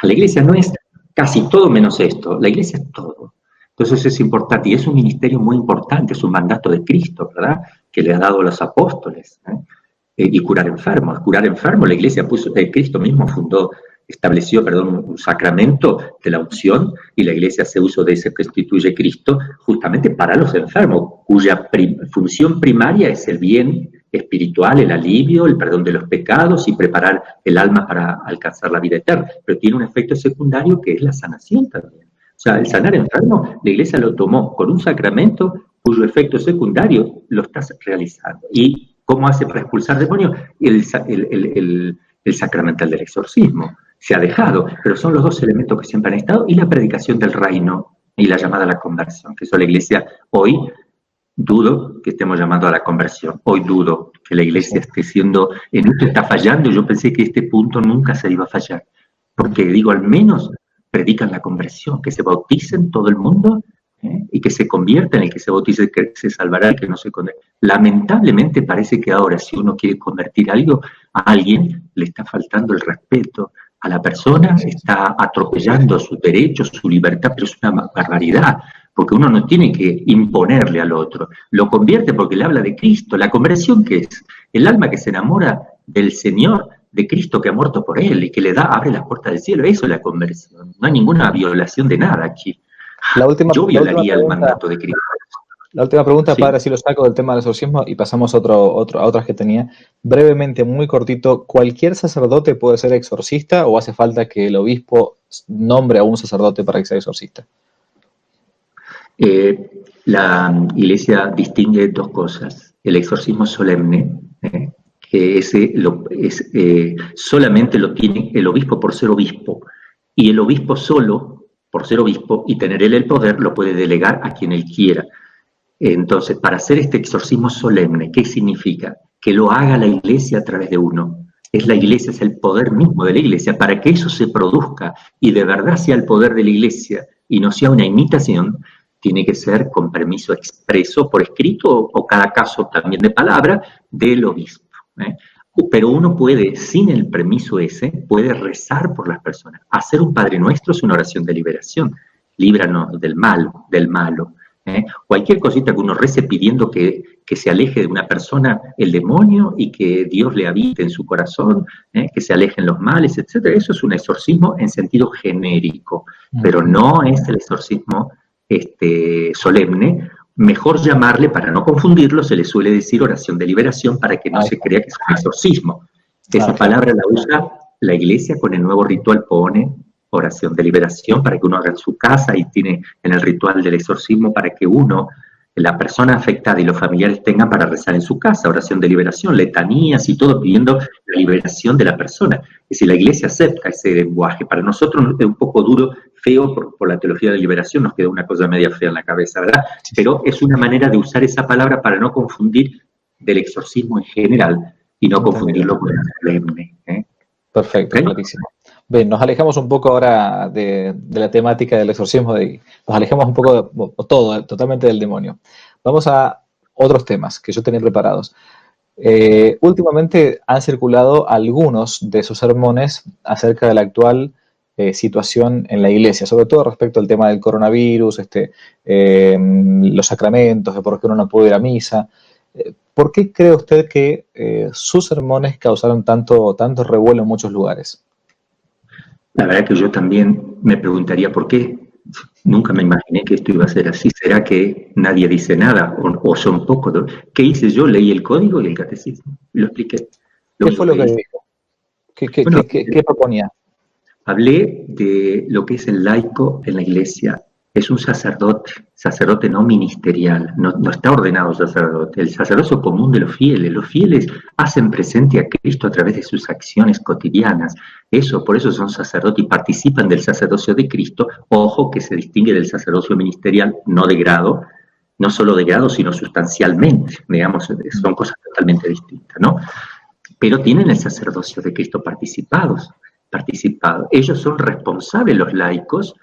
La iglesia no es casi todo menos esto, la iglesia es todo. Entonces es importante, y es un ministerio muy importante, es un mandato de Cristo, ¿verdad? Que le ha dado a los apóstoles. Y curar enfermos. Curar enfermos, la iglesia Cristo mismo estableció un sacramento de la unción, y la iglesia hace uso de ese que instituye Cristo justamente para los enfermos, cuya función primaria es el bien espiritual, el alivio, el perdón de los pecados y preparar el alma para alcanzar la vida eterna. Pero tiene un efecto secundario que es la sanación también. O sea, el sanar enfermo, la iglesia lo tomó con un sacramento cuyo efecto secundario lo estás realizando. ¿Y cómo hace para expulsar demonios? El sacramental del exorcismo. Se ha dejado, pero son los dos elementos que siempre han estado, y la predicación del reino y la llamada a la conversión, que eso la iglesia hoy dudo que estemos llamando a la conversión. Hoy dudo que la iglesia esté en esto está fallando. Yo pensé que este punto nunca se iba a fallar, porque digo, al menos predican la conversión, que se bauticen todo el mundo, y que se convierta, en el que se bautice, que se salvará, el que no se condena. Lamentablemente parece que ahora, si uno quiere convertir a alguien, le está faltando el respeto a la persona, está atropellando sus derechos, su libertad, pero es una barbaridad, porque uno no tiene que imponerle al otro, lo convierte porque le habla de Cristo. La conversión, ¿qué es? El alma que se enamora del Señor, de Cristo que ha muerto por él y que abre las puertas del cielo. Eso es la conversión. No hay ninguna violación de nada aquí. Yo violaría el mandato de Cristo. La última pregunta, sí. Padre, si lo saco del tema del exorcismo y pasamos a otras que tenía. Brevemente, muy cortito, ¿cualquier sacerdote puede ser exorcista o hace falta que el obispo nombre a un sacerdote para que sea exorcista? La iglesia distingue dos cosas. El exorcismo solemne, que solamente lo tiene el obispo por ser obispo, y el obispo solo, por ser obispo y tener él el poder, lo puede delegar a quien él quiera. Entonces, para hacer este exorcismo solemne, ¿qué significa? Que lo haga la iglesia a través de uno. Es la iglesia, es el poder mismo de la iglesia. Para que eso se produzca y de verdad sea el poder de la iglesia y no sea una imitación, tiene que ser con permiso expreso por escrito o cada caso también de palabra del obispo. Pero uno puede, sin el permiso ese, puede rezar por las personas. Hacer un Padre Nuestro es una oración de liberación. Líbranos del malo, del malo. Cualquier cosita que uno rece pidiendo que se aleje de una persona el demonio y que Dios le habite en su corazón, que se alejen los males, etc. Eso es un exorcismo en sentido genérico, pero no es el exorcismo solemne. Mejor llamarle, para no confundirlo, se le suele decir oración de liberación para que no se crea que es un exorcismo. Esa palabra la usa la iglesia con el nuevo ritual, pone oración de liberación para que uno haga en su casa y tiene en el ritual del exorcismo para que uno, la persona afectada y los familiares tengan para rezar en su casa, oración de liberación, letanías y todo pidiendo la liberación de la persona. Es decir, la iglesia acepta ese lenguaje. Para nosotros es un poco duro, feo por la teología de liberación, nos queda una cosa media fea en la cabeza, ¿verdad? Pero es una manera de usar esa palabra para no confundir del exorcismo en general y no confundirlo con el solemne. Perfecto, ¿okay? Clarísimo. Bien, nos alejamos un poco ahora de la temática del exorcismo, nos alejamos un poco totalmente del demonio. Vamos a otros temas que yo tenía preparados. Últimamente han circulado algunos de sus sermones acerca de la actual situación en la iglesia, sobre todo respecto al tema del coronavirus, los sacramentos, de por qué uno no puede ir a misa. ¿Por qué cree usted que sus sermones causaron tanto revuelo en muchos lugares? La verdad que yo también me preguntaría por qué. Nunca me imaginé que esto iba a ser así. ¿Será que nadie dice nada? ¿O son pocos? ¿Qué hice yo? Leí el código y el catecismo. Y lo expliqué. ¿Qué fue lo que dijo? ¿Qué proponía? Hablé de lo que es el laico en la iglesia. Es un sacerdote no ministerial, no está ordenado sacerdote. El sacerdocio común de los fieles hacen presente a Cristo a través de sus acciones cotidianas. Por eso son sacerdotes y participan del sacerdocio de Cristo. Ojo que se distingue del sacerdocio ministerial, no de grado, no solo de grado, sino sustancialmente. Digamos, son cosas totalmente distintas, ¿no? Pero tienen el sacerdocio de Cristo participado. Ellos son responsables, los laicos,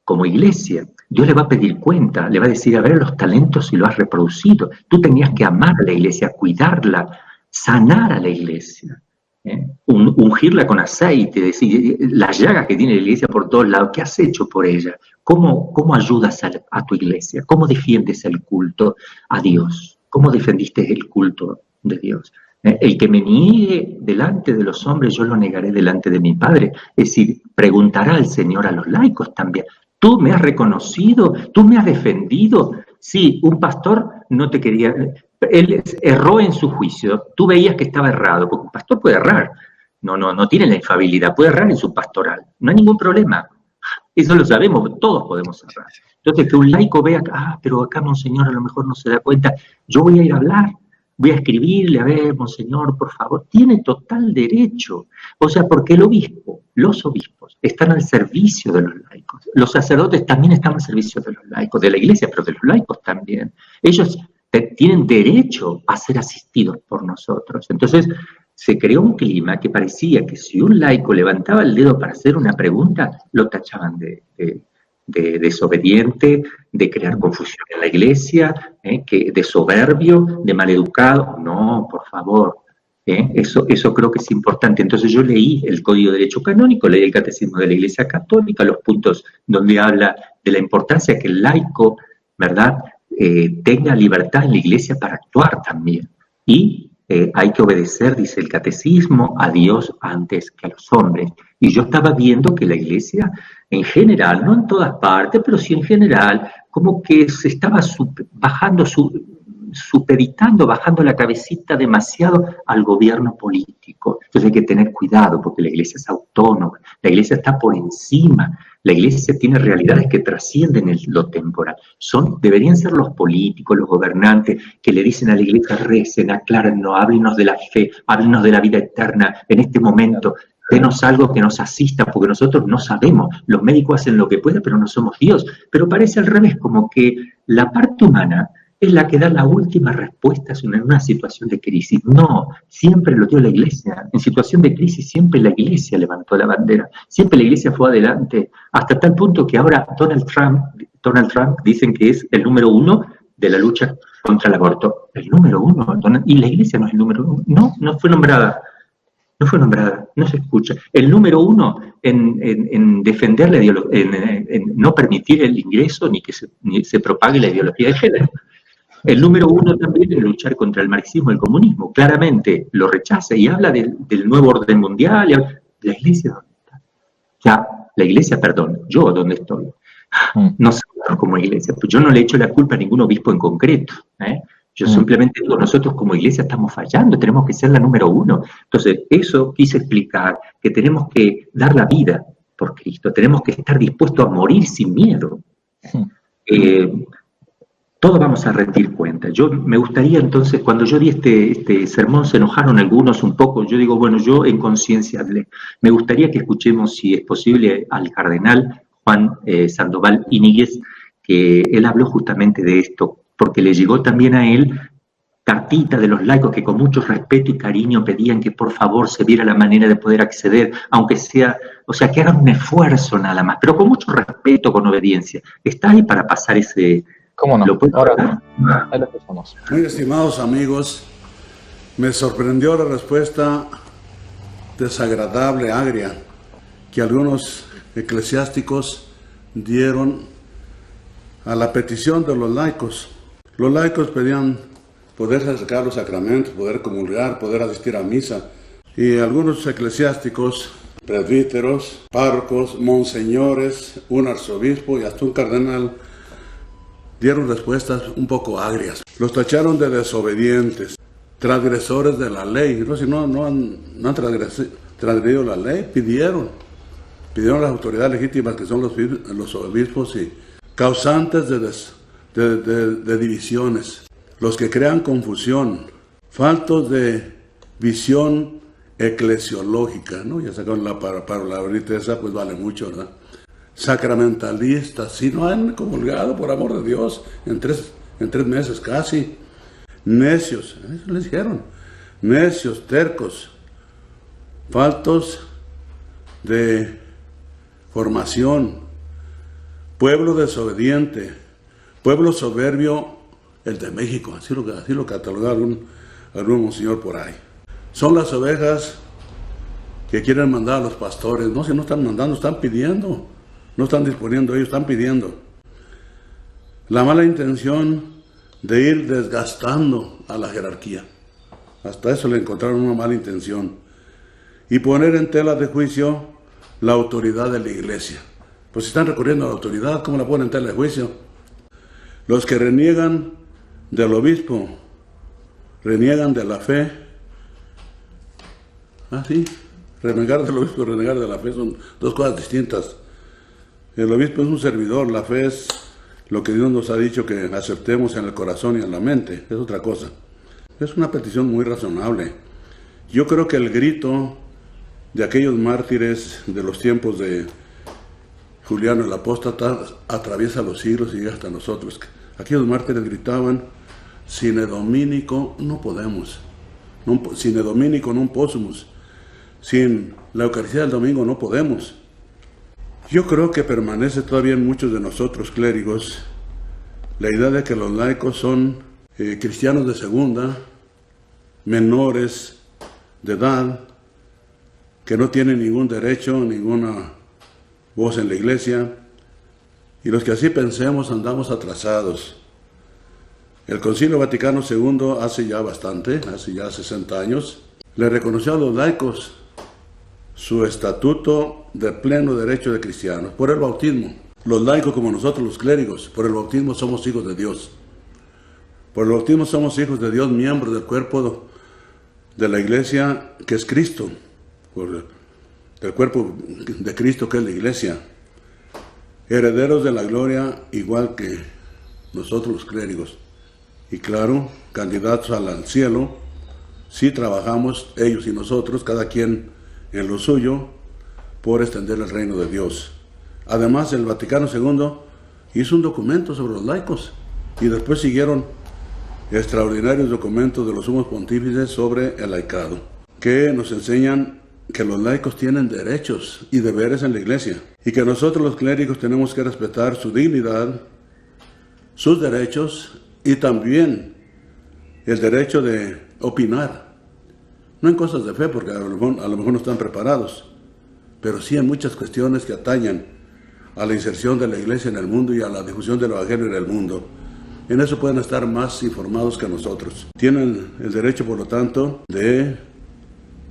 como iglesia. Dios le va a pedir cuenta, le va a decir, a ver los talentos si lo has reproducido. Tú tenías que amar a la iglesia, cuidarla, sanar a la iglesia, ungirla con aceite, decir, las llagas que tiene la iglesia por todos lados, ¿qué has hecho por ella? ¿Cómo ayudas a tu iglesia? ¿Cómo defiendes el culto a Dios? ¿Cómo defendiste el culto de Dios? El que me niegue delante de los hombres, yo lo negaré delante de mi Padre. Es decir, preguntará al Señor a los laicos también. ¿Tú me has reconocido? ¿Tú me has defendido? Sí, un pastor no te quería... Él erró en su juicio. Tú veías que estaba errado, porque un pastor puede errar. No tiene la infalibilidad, puede errar en su pastoral. No hay ningún problema. Eso lo sabemos, todos podemos errar. Entonces, que un laico vea, pero acá Monseñor a lo mejor no se da cuenta. Yo voy a ir a hablar. Voy a escribirle, a ver, Monseñor, por favor, tiene total derecho. O sea, porque los obispos están al servicio de los laicos. Los sacerdotes también están al servicio de los laicos, de la iglesia, pero de los laicos también. Ellos tienen derecho a ser asistidos por nosotros. Entonces, se creó un clima que parecía que si un laico levantaba el dedo para hacer una pregunta, lo tachaban de desobediente, de crear confusión en la iglesia, de soberbio, de maleducado. No, por favor, eso creo que es importante. Entonces yo leí el Código de Derecho Canónico, leí el Catecismo de la Iglesia Católica, los puntos donde habla de la importancia que el laico, ¿verdad?, tenga libertad en la iglesia para actuar también. Y hay que obedecer, dice el Catecismo, a Dios antes que a los hombres. Y yo estaba viendo que la iglesia, en general, no en todas partes, pero sí en general, como que se estaba supeditando, bajando la cabecita demasiado al gobierno político. Entonces hay que tener cuidado, porque la iglesia es autónoma, la iglesia está por encima, la iglesia tiene realidades que trascienden lo temporal. Deberían ser los políticos, los gobernantes, que le dicen a la iglesia, recen, aclárennos, háblenos de la fe, háblenos de la vida eterna, en este momento denos algo que nos asista, porque nosotros no sabemos, los médicos hacen lo que pueden, pero no somos Dios. Pero parece al revés, como que la parte humana es la que da la última respuesta en una situación de crisis. No, siempre lo dio la Iglesia. En situación de crisis siempre la Iglesia levantó la bandera, siempre la Iglesia fue adelante, hasta tal punto que ahora Donald Trump dicen que es el número 1 de la lucha contra el aborto. El número 1, y la Iglesia no es el número 1, no fue nombrada. No fue nombrada, no se escucha. El número 1 en defender la ideología, en no permitir el ingreso ni que se propague la ideología de género. El número 1 también en luchar contra el marxismo y el comunismo. Claramente lo rechaza y habla del nuevo orden mundial. La Iglesia, ¿dónde está? Ya, la Iglesia, perdón, yo dónde estoy. Nosotros como Iglesia, pues yo no le echo la culpa a ningún obispo en concreto, Yo simplemente digo, nosotros como Iglesia estamos fallando, tenemos que ser la número 1. Entonces, eso quise explicar, que tenemos que dar la vida por Cristo, tenemos que estar dispuestos a morir sin miedo. Todos vamos a rendir cuenta. Yo me gustaría entonces, cuando yo di este sermón, se enojaron algunos un poco. Yo digo, bueno, yo en conciencia hablé. Me gustaría que escuchemos, si es posible, al cardenal Juan Sandoval Íñiguez, que él habló justamente de esto, porque le llegó también a él cartita de los laicos que con mucho respeto y cariño pedían que por favor se viera la manera de poder acceder, aunque sea, o sea, que hagan un esfuerzo nada más, pero con mucho respeto, con obediencia. ¿Está ahí para pasar ese...? ¿Cómo no? Ahora, ahí lo escuchamos. Muy estimados amigos, me sorprendió la respuesta desagradable, agria, que algunos eclesiásticos dieron a la petición de los laicos. Los laicos pedían poder acercar los sacramentos, poder comulgar, poder asistir a misa. Y algunos eclesiásticos, presbíteros, párrocos, monseñores, un arzobispo y hasta un cardenal dieron respuestas un poco agrias. Los tacharon de desobedientes, transgresores de la ley. Entonces, no han transgredido la ley, pidieron a las autoridades legítimas, que son los obispos, y causantes de divisiones, los que crean confusión, faltos de visión eclesiológica, ¿no? Ya sacaron la palabrita esa, pues vale mucho, ¿verdad? Sacramentalistas, si no han comulgado, por amor de Dios, en tres meses casi. Necios, eso les dijeron, necios, tercos, faltos de formación, pueblo desobediente, pueblo soberbio, el de México, así lo catalogaron algún monseñor por ahí. Son las ovejas que quieren mandar a los pastores. No, si no están mandando, están pidiendo. No están disponiendo, ellos están pidiendo. La mala intención de ir desgastando a la jerarquía. Hasta eso le encontraron una mala intención. Y poner en tela de juicio la autoridad de la iglesia. Pues si están recurriendo a la autoridad, ¿cómo la ponen en tela de juicio? Los que reniegan del obispo, reniegan de la fe. Sí, renegar del obispo y renegar de la fe son dos cosas distintas. El obispo es un servidor, la fe es lo que Dios nos ha dicho que aceptemos en el corazón y en la mente, es otra cosa. Es una petición muy razonable. Yo creo que el grito de aquellos mártires de los tiempos de Juliano el Apóstata atraviesa los siglos y llega hasta nosotros. Aquellos mártires gritaban, sine dominico no podemos, sine dominico non possumus, sin la Eucaristía del domingo no podemos. Yo creo que permanece todavía en muchos de nosotros clérigos la idea de que los laicos son cristianos de segunda, menores de edad, que no tienen ningún derecho, ninguna voz en la iglesia, y los que así pensemos andamos atrasados. El Concilio Vaticano II hace ya 60 años, le reconoció a los laicos su estatuto de pleno derecho de cristianos, por el bautismo. Los laicos, como nosotros los clérigos, por el bautismo somos hijos de Dios. Por el bautismo somos hijos de Dios, miembros del cuerpo de la iglesia, que es Cristo. Del cuerpo de Cristo, que es la iglesia. Herederos de la gloria, igual que nosotros los clérigos. Y claro, candidatos al cielo, si trabajamos, ellos y nosotros, cada quien en lo suyo por extender el reino de Dios. Además, el Vaticano II hizo un documento sobre los laicos y después siguieron extraordinarios documentos de los sumos pontífices sobre el laicado, que nos enseñan que los laicos tienen derechos y deberes en la iglesia y que nosotros los clérigos tenemos que respetar su dignidad, sus derechos y también el derecho de opinar, no en cosas de fe porque a lo mejor no están preparados, pero sí en muchas cuestiones que atañan a la inserción de la iglesia en el mundo y a la difusión del evangelio en el mundo. En eso pueden estar más informados que nosotros. Tienen el derecho, por lo tanto, de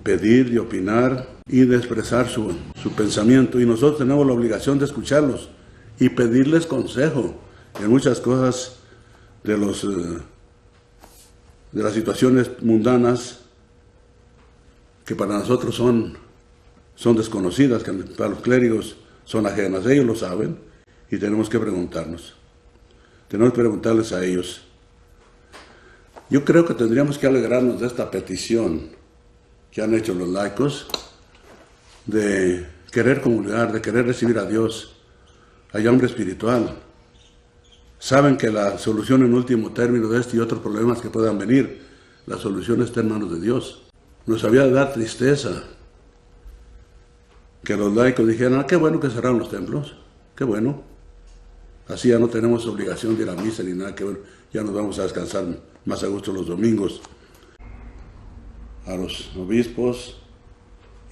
pedir, de opinar y de expresar su pensamiento. Y nosotros tenemos la obligación de escucharlos y pedirles consejo en muchas cosas de las situaciones mundanas que para nosotros son desconocidas, que para los clérigos son ajenas. Ellos lo saben y tenemos que preguntarnos. Tenemos que preguntarles a ellos. Yo creo que tendríamos que alegrarnos de esta petición que han hecho los laicos de querer comulgar, de querer recibir a Dios, al hombre espiritual. Saben que la solución en último término de este y otros problemas que puedan venir, la solución está en manos de Dios. Nos había de dar tristeza que los laicos dijeran, qué bueno que cerraron los templos, qué bueno. Así ya no tenemos obligación de ir a misa ni nada, que bueno, ya nos vamos a descansar más a gusto los domingos. A los obispos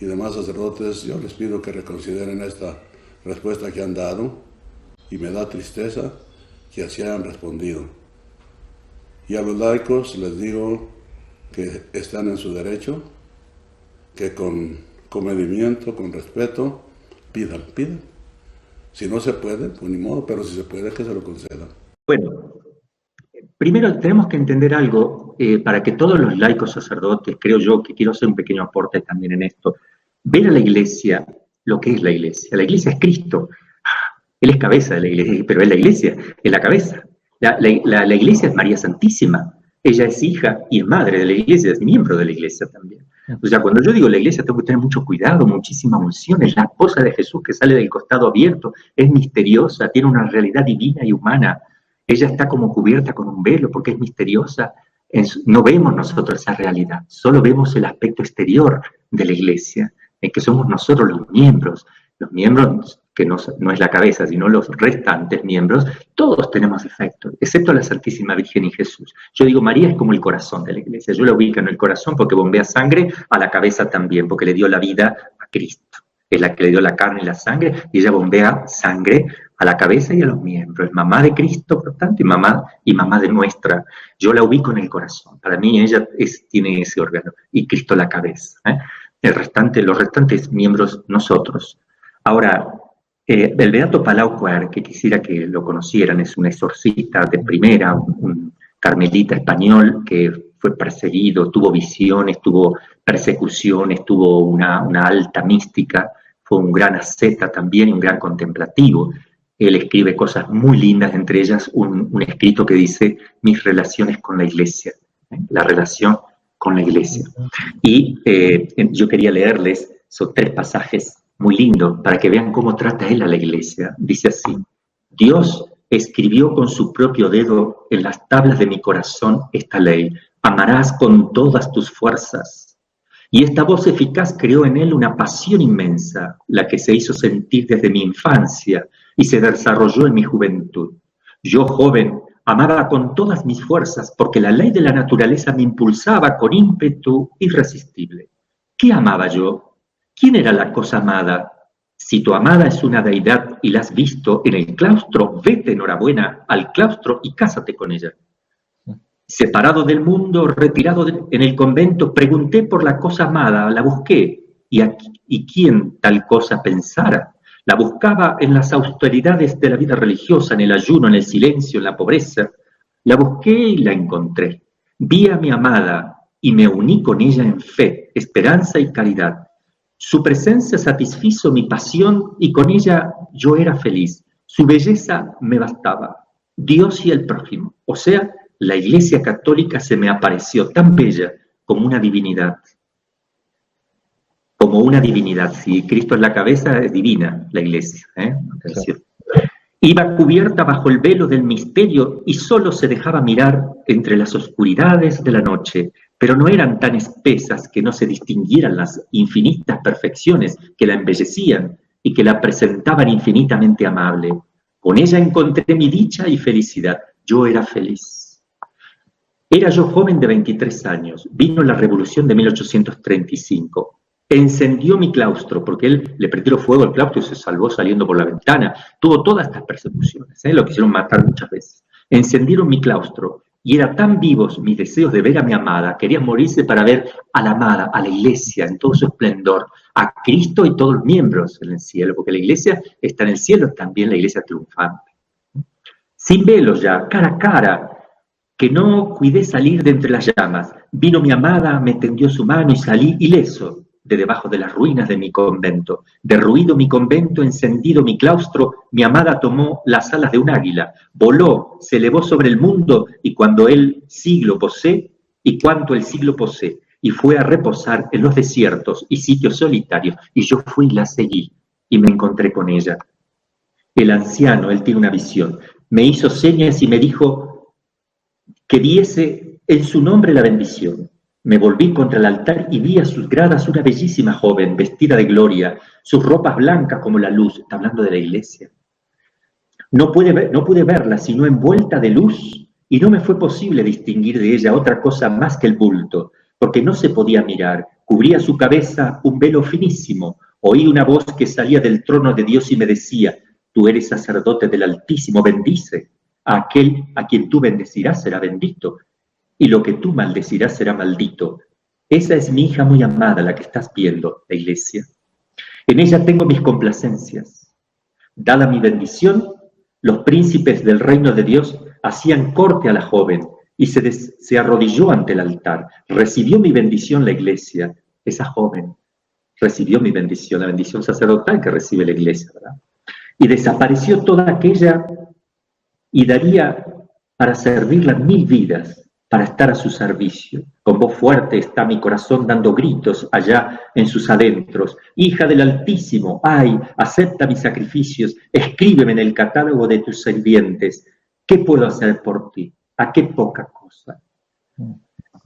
y demás sacerdotes, yo les pido que reconsideren esta respuesta que han dado y me da tristeza que así hayan respondido. Y a los laicos les digo que están en su derecho, que con comedimiento, con respeto, pidan. Si no se puede, pues ni modo, pero si se puede, que se lo concedan. Bueno, primero tenemos que entender algo, para que todos los laicos sacerdotes, creo yo, que quiero hacer un pequeño aporte también en esto, ver a la iglesia, lo que es la iglesia. La iglesia es Cristo. Él es cabeza de la iglesia, pero es la iglesia, es la cabeza. La iglesia es María Santísima. Ella es hija y es madre de la iglesia, es miembro de la iglesia también. O sea, cuando yo digo la iglesia tengo que tener mucho cuidado, muchísima unción. Es la esposa de Jesús que sale del costado abierto, es misteriosa, tiene una realidad divina y humana. Ella está como cubierta con un velo porque es misteriosa. No vemos nosotros esa realidad, solo vemos el aspecto exterior de la iglesia, en que somos nosotros los miembros que no es la cabeza, sino los restantes miembros. Todos tenemos defectos, excepto la Santísima Virgen y Jesús. Yo digo, María es como el corazón de la iglesia. Yo la ubico en el corazón porque bombea sangre, a la cabeza también, porque le dio la vida a Cristo. Es la que le dio la carne y la sangre, y ella bombea sangre a la cabeza y a los miembros. Es mamá de Cristo, por tanto, y mamá de nuestra. Yo la ubico en el corazón. Para mí ella tiene ese órgano, y Cristo la cabeza. Los restantes miembros, nosotros. Ahora, el beato Palau Quer, que quisiera que lo conocieran, es un exorcista de primera, un carmelita español que fue perseguido, tuvo visiones, tuvo persecuciones, tuvo una alta mística, fue un gran asceta también y un gran contemplativo. Él escribe cosas muy lindas, entre ellas un escrito que dice mis relaciones con la iglesia, la relación con la iglesia. Y yo quería leerles, son 3 pasajes muy lindos para que vean cómo trata él a la iglesia. Dice así: Dios escribió con su propio dedo en las tablas de mi corazón esta ley: amarás con todas tus fuerzas. Y esta voz eficaz creó en él una pasión inmensa, la que se hizo sentir desde mi infancia y se desarrolló en mi juventud. Yo, joven, amaba con todas mis fuerzas porque la ley de la naturaleza me impulsaba con ímpetu irresistible. ¿Qué amaba yo? ¿Quién era la cosa amada? Si tu amada es una deidad y la has visto en el claustro, vete enhorabuena al claustro y cásate con ella. Separado del mundo, retirado en el convento, pregunté por la cosa amada, la busqué, y quién tal cosa pensara. La buscaba en las austeridades de la vida religiosa, en el ayuno, en el silencio, en la pobreza. La busqué y la encontré. Vi a mi amada y me uní con ella en fe, esperanza y caridad. Su presencia satisfizo mi pasión y con ella yo era feliz. Su belleza me bastaba. Dios y el prójimo, o sea, la Iglesia Católica se me apareció tan bella como una divinidad. como una divinidad. Si Cristo es la cabeza, es divina la iglesia. Atención. Iba cubierta bajo el velo del misterio y solo se dejaba mirar entre las oscuridades de la noche, pero no eran tan espesas que no se distinguieran las infinitas perfecciones que la embellecían y que la presentaban infinitamente amable. Con ella encontré mi dicha y felicidad. Yo era feliz. Era yo joven de 23 años. Vino la revolución de 1835. Encendió mi claustro, porque él le prendió fuego al claustro y se salvó saliendo por la ventana. Tuvo todas estas persecuciones, lo quisieron matar muchas veces. Encendieron mi claustro y eran tan vivos mis deseos de ver a mi amada, quería morirse para ver a la amada, a la iglesia en todo su esplendor, a Cristo y todos los miembros en el cielo, porque la iglesia está en el cielo, también la iglesia triunfante. Sin velos ya, cara a cara, que no cuidé salir de entre las llamas. Vino mi amada, me tendió su mano y salí ileso de debajo de las ruinas de mi convento. Derruido mi convento, encendido mi claustro, mi amada tomó las alas de un águila, voló, se elevó sobre el mundo, y cuando el siglo posee, y cuanto el siglo posee, y fue a reposar en los desiertos y sitios solitarios, y yo fui y la seguí, y me encontré con ella. El anciano, él tiene una visión, me hizo señas y me dijo que diese en su nombre la bendición. Me volví contra el altar y vi a sus gradas una bellísima joven, vestida de gloria, sus ropas blancas como la luz. Está hablando de la iglesia. No pude verla sino envuelta de luz, y no me fue posible distinguir de ella otra cosa más que el bulto, porque no se podía mirar. Cubría su cabeza un velo finísimo. Oí una voz que salía del trono de Dios y me decía: tú eres sacerdote del Altísimo, bendice. A aquel a quien tú bendecirás será bendito, y lo que tú maldecirás será maldito. Esa es mi hija muy amada, la que estás viendo, la iglesia. En ella tengo mis complacencias. Dada mi bendición, los príncipes del reino de Dios hacían corte a la joven y se arrodilló ante el altar. Recibió mi bendición la iglesia, esa joven recibió mi bendición, la bendición sacerdotal que recibe la iglesia, ¿verdad? Y desapareció toda aquella y daría para servirla 1000 vidas, para estar a su servicio. Con voz fuerte está mi corazón dando gritos allá en sus adentros. Hija del Altísimo, ay, acepta mis sacrificios, escríbeme en el catálogo de tus sirvientes. ¿Qué puedo hacer por ti? ¿A qué poca cosa?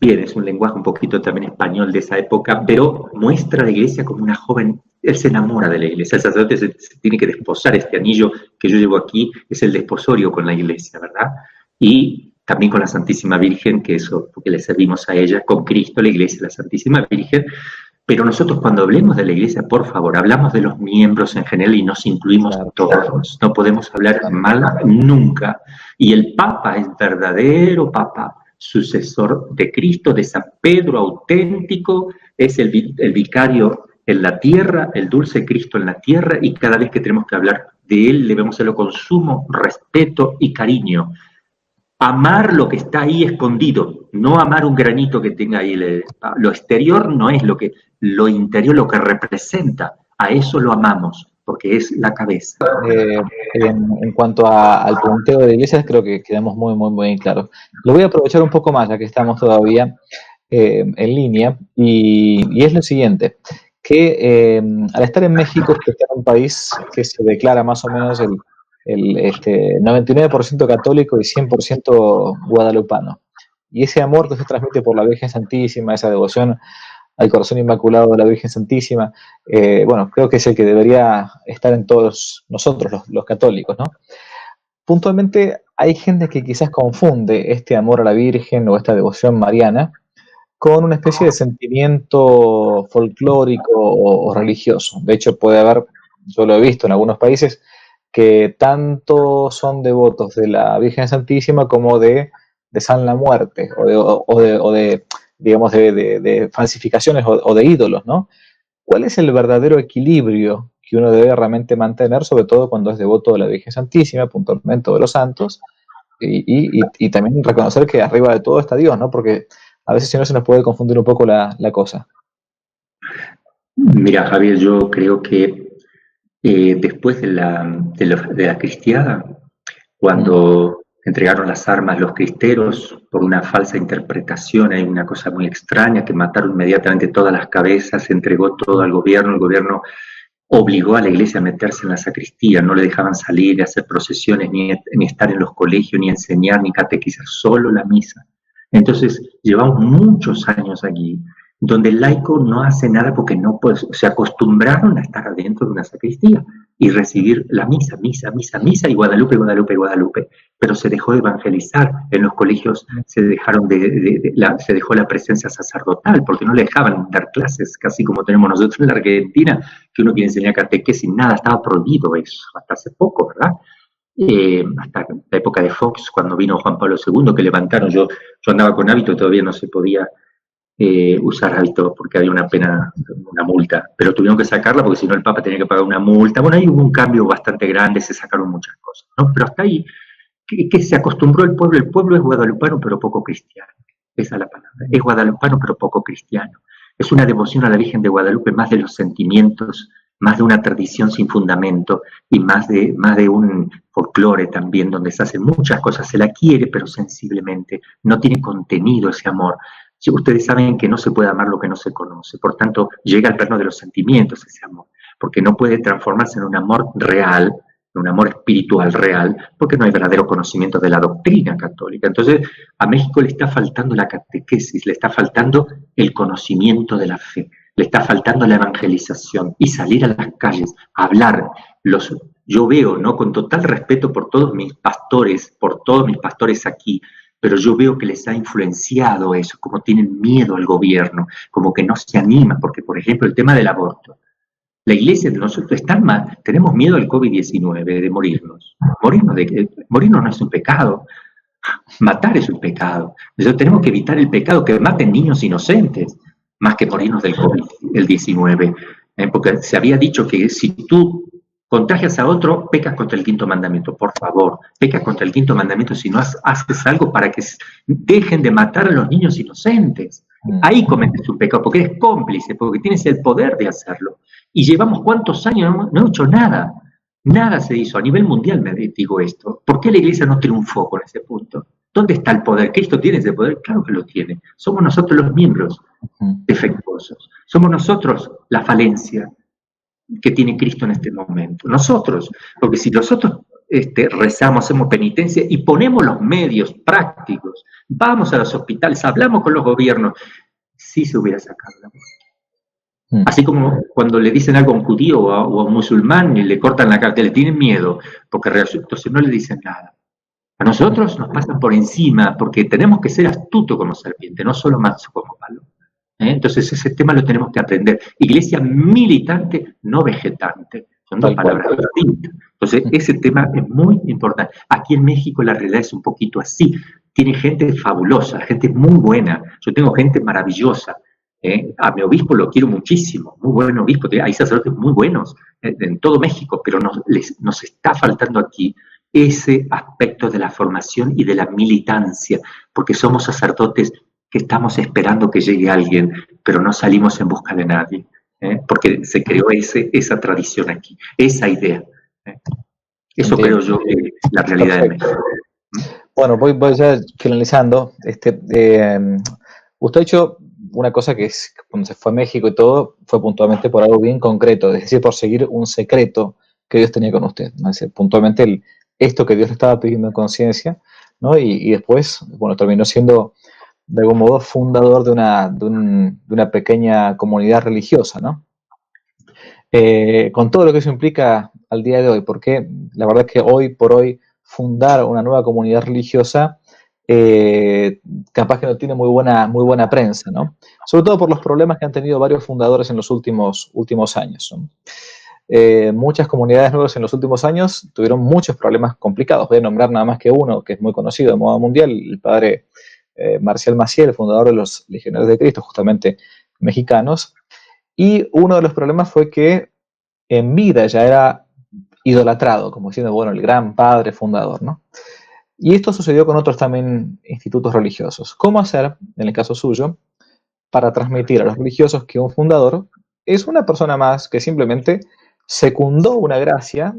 Bien, es un lenguaje un poquito también español de esa época, pero muestra a la iglesia como una joven. Él se enamora de la iglesia, el sacerdote se tiene que desposar. Este anillo que yo llevo aquí es el desposorio con la iglesia, ¿verdad? Y también con la Santísima Virgen, que eso, porque le servimos a ella, con Cristo, la iglesia, la Santísima Virgen. Pero nosotros cuando hablemos de la iglesia, por favor, hablamos de los miembros en general y nos incluimos todos. No podemos hablar mal nunca. Y el Papa es verdadero Papa, sucesor de Cristo, de San Pedro, auténtico, es el vicario en la tierra, el dulce Cristo en la tierra, y cada vez que tenemos que hablar de él, debemos hacerlo con sumo respeto y cariño. Amar lo que está ahí escondido, no amar un granito que tenga ahí. Lo exterior no es lo interior, lo que representa. A eso lo amamos, porque es la cabeza. En cuanto al punteo de iglesias, creo que quedamos muy, muy, muy claros. Lo voy a aprovechar un poco más, ya que estamos todavía en línea, y es lo siguiente, que al estar en México, que está en un país que se declara más o menos el 99% católico y 100% guadalupano. Y ese amor que se transmite por la Virgen Santísima, esa devoción al corazón inmaculado de la Virgen Santísima, bueno, creo que es el que debería estar en todos nosotros, los católicos, ¿no? Puntualmente, hay gente que quizás confunde este amor a la Virgen o esta devoción mariana con una especie de sentimiento folclórico o religioso. De hecho, puede haber, yo lo he visto en algunos países, que tanto son devotos de la Virgen Santísima como de San la Muerte, o de digamos, de falsificaciones o de ídolos, ¿no? ¿Cuál es el verdadero equilibrio que uno debe realmente mantener, sobre todo cuando es devoto de la Virgen Santísima, puntualmente de los santos, y también reconocer que arriba de todo está Dios, ¿no? Porque a veces si no se nos puede confundir un poco la cosa. Mira, Javier, yo creo que después de la cristiada, cuando entregaron las armas los cristeros por una falsa interpretación. Hay una cosa muy extraña, que mataron inmediatamente todas las cabezas, se entregó todo al gobierno, el gobierno obligó a la iglesia a meterse en la sacristía, no le dejaban salir, hacer procesiones, ni estar en los colegios, ni enseñar, ni catequizar, solo la misa. Entonces, llevamos muchos años aquí, donde el laico no hace nada porque no puede, se acostumbraron a estar adentro de una sacristía y recibir la misa, misa, misa, misa, y Guadalupe, Guadalupe, Guadalupe. Pero se dejó de evangelizar, en los colegios se dejó la presencia sacerdotal, porque no le dejaban dar clases, casi como tenemos nosotros en la Argentina, que uno quiere enseñar catequesis, nada, estaba prohibido eso, hasta hace poco, ¿verdad? Hasta la época de Fox, cuando vino Juan Pablo II, que levantaron, yo andaba con hábito y todavía no se podía usar hábito porque había una pena, una multa, pero tuvieron que sacarla porque si no el Papa tenía que pagar una multa. Bueno, ahí hubo un cambio bastante grande, se sacaron muchas cosas, ¿no? Pero hasta ahí, que se acostumbró el pueblo es guadalupano pero poco cristiano, esa es la palabra, es guadalupano pero poco cristiano, es una devoción a la Virgen de Guadalupe más de los sentimientos, más de una tradición sin fundamento y más de un folclore también, donde se hacen muchas cosas, se la quiere pero sensiblemente, no tiene contenido ese amor. Ustedes saben que no se puede amar lo que no se conoce, por tanto llega al plano de los sentimientos ese amor, porque no puede transformarse en un amor real, en un amor espiritual real, porque no hay verdadero conocimiento de la doctrina católica. Entonces a México le está faltando la catequesis, le está faltando el conocimiento de la fe, le está faltando la evangelización y salir a las calles, a hablar. Yo veo, ¿no?, con total respeto por todos mis pastores aquí, pero yo veo que les ha influenciado eso, como tienen miedo al gobierno, como que no se animan, porque por ejemplo el tema del aborto, la iglesia de nosotros está mal, tenemos miedo al COVID-19, de morirnos. Morirnos no es un pecado, matar es un pecado. Entonces tenemos que evitar el pecado, que maten niños inocentes, más que morirnos del COVID-19. Porque se había dicho que si tú contagias a otro, pecas contra el quinto mandamiento. Por favor, pecas contra el quinto mandamiento si no haces algo para que dejen de matar a los niños inocentes. Ahí cometes un pecado, porque eres cómplice, porque tienes el poder de hacerlo. Y llevamos cuántos años, no hemos hecho nada. Nada se hizo. A nivel mundial me digo esto. ¿Por qué la iglesia no triunfó con ese punto? ¿Dónde está el poder? ¿Cristo tiene ese poder? Claro que lo tiene. Somos nosotros los miembros defectuosos. Somos nosotros la falencia que tiene Cristo en este momento. Nosotros, porque si nosotros rezamos, hacemos penitencia y ponemos los medios prácticos, vamos a los hospitales, hablamos con los gobiernos, sí se hubiera sacado la muerte. Así como cuando le dicen algo a un judío o a un musulmán y le cortan la cara, le tienen miedo, porque entonces no le dicen nada. A nosotros nos pasan por encima, porque tenemos que ser astutos como serpiente, no solo manso como palo. Entonces ese tema lo tenemos que aprender. Iglesia militante, no vegetante. Son dos palabras distintas. Entonces ese tema es muy importante. Aquí en México la realidad es un poquito así. Tiene gente fabulosa, gente muy buena. Yo tengo gente maravillosa. A mi obispo lo quiero muchísimo, muy buen obispo. Hay sacerdotes muy buenos en todo México, pero nos está faltando aquí ese aspecto de la formación y de la militancia, porque somos sacerdotes que estamos esperando que llegue alguien, pero no salimos en busca de nadie, porque se creó esa tradición aquí, esa idea. Eso creo yo que es la realidad de México. Bueno, voy ya finalizando. Usted ha dicho una cosa que es, cuando se fue a México y todo, fue puntualmente por algo bien concreto, es decir, por seguir un secreto que Dios tenía con usted, ¿no? Es decir, puntualmente esto que Dios le estaba pidiendo en conciencia, ¿no? Y después, bueno, terminó siendo de algún modo fundador de una pequeña comunidad religiosa, ¿no? Con todo lo que eso implica al día de hoy, porque la verdad es que hoy por hoy fundar una nueva comunidad religiosa capaz que no tiene muy buena prensa, ¿no? Sobre todo por los problemas que han tenido varios fundadores en los últimos años, ¿no? Muchas comunidades nuevas en los últimos años tuvieron muchos problemas complicados. Voy a nombrar nada más que uno que es muy conocido de modo mundial, el padre Marcial Maciel, el fundador de los Legionarios de Cristo, justamente mexicanos. Y uno de los problemas fue que en vida ya era idolatrado, como diciendo, bueno, el gran padre fundador, ¿no? Y esto sucedió con otros también institutos religiosos. ¿Cómo hacer, en el caso suyo, para transmitir a los religiosos que un fundador es una persona más que simplemente secundó una gracia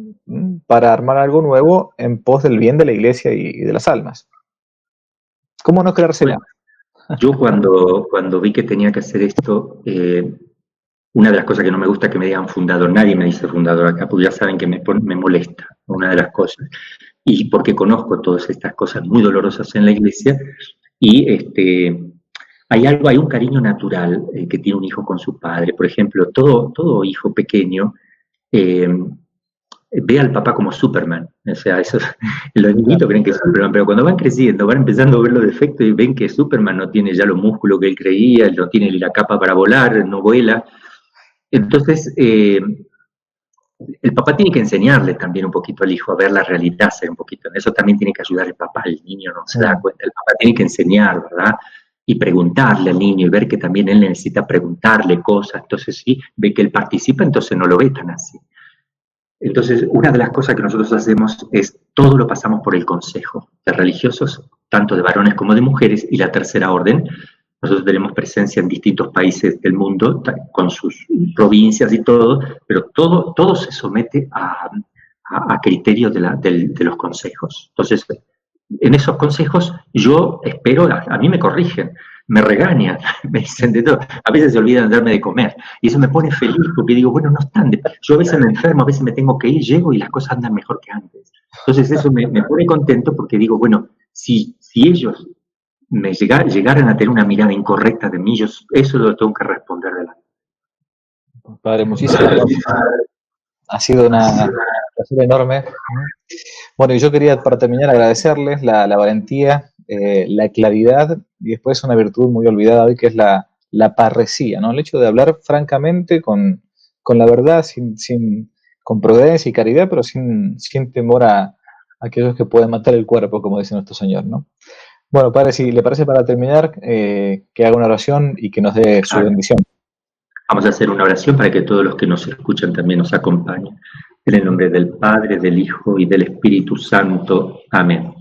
para armar algo nuevo en pos del bien de la iglesia y de las almas. ¿Cómo no creérsela? Bueno, yo cuando vi que tenía que hacer esto, una de las cosas que no me gusta es que me digan fundador. Nadie me dice fundador acá, porque ya saben que me molesta, una de las cosas. Y porque conozco todas estas cosas muy dolorosas en la iglesia, y hay un cariño natural que tiene un hijo con su padre. Por ejemplo, todo hijo pequeño ve al papá como Superman. O sea, los niñitos creen que es Superman, pero cuando van creciendo, van empezando a ver los defectos y ven que Superman no tiene ya los músculos que él creía, no tiene la capa para volar, no vuela. Entonces, el papá tiene que enseñarle también un poquito al hijo a ver la realidad, ser un poquito. En eso también tiene que ayudar el papá. El niño no se da cuenta. El papá tiene que enseñar, ¿verdad? Y preguntarle al niño y ver que también él necesita preguntarle cosas. Entonces, sí, ve que él participa, entonces no lo ve tan así. Entonces, una de las cosas que nosotros hacemos es, todo lo pasamos por el consejo de religiosos, tanto de varones como de mujeres, y la tercera orden. Nosotros tenemos presencia en distintos países del mundo, con sus provincias y todo, pero todo se somete a criterios de los consejos. Entonces, en esos consejos yo espero, a mí me corrigen, me regañan, me dicen de todo, a veces se olvidan de darme de comer, y eso me pone feliz porque digo, bueno, no están, yo a veces me enfermo, a veces me tengo que ir, llego y las cosas andan mejor que antes. Entonces eso me pone contento porque digo, bueno, si ellos me llegaran a tener una mirada incorrecta de mí, yo eso lo tengo que responder delante. Padre, muchísimas gracias. Ha sido una placer enorme. Bueno, y yo quería, para terminar, agradecerles la valentía, la claridad, y después una virtud muy olvidada hoy, que es la parresía, ¿no? El hecho de hablar francamente con la verdad, con prudencia y caridad, pero sin temor a aquellos que pueden matar el cuerpo, como dice nuestro Señor, ¿no? Bueno, Padre, si le parece, para terminar, que haga una oración y que nos dé su bendición. Vamos a hacer una oración para que todos los que nos escuchan también nos acompañen. En el nombre del Padre, del Hijo y del Espíritu Santo. Amén.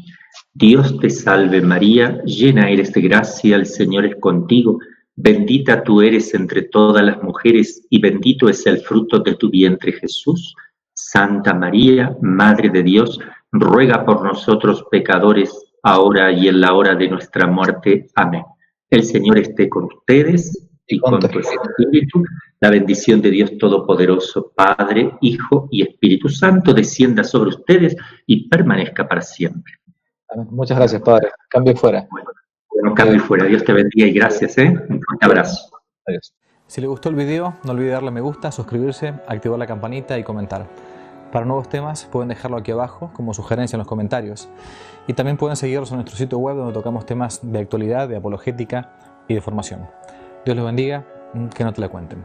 Dios te salve María, llena eres de gracia, el Señor es contigo. Bendita tú eres entre todas las mujeres y bendito es el fruto de tu vientre Jesús. Santa María, Madre de Dios, ruega por nosotros pecadores, ahora y en la hora de nuestra muerte. Amén. El Señor esté con ustedes y con tu espíritu. La bendición de Dios Todopoderoso, Padre, Hijo y Espíritu Santo, descienda sobre ustedes y permanezca para siempre. Muchas gracias, Padre. Cambio fuera. Bueno, cambio fuera. Dios te bendiga y gracias, ¿eh? Un fuerte abrazo. Adiós. Si le gustó el video, no olvide darle me gusta, suscribirse, activar la campanita y comentar. Para nuevos temas pueden dejarlo aquí abajo como sugerencia en los comentarios. Y también pueden seguirnos en nuestro sitio web donde tocamos temas de actualidad, de apologética y de formación. Dios los bendiga, que no te la cuenten.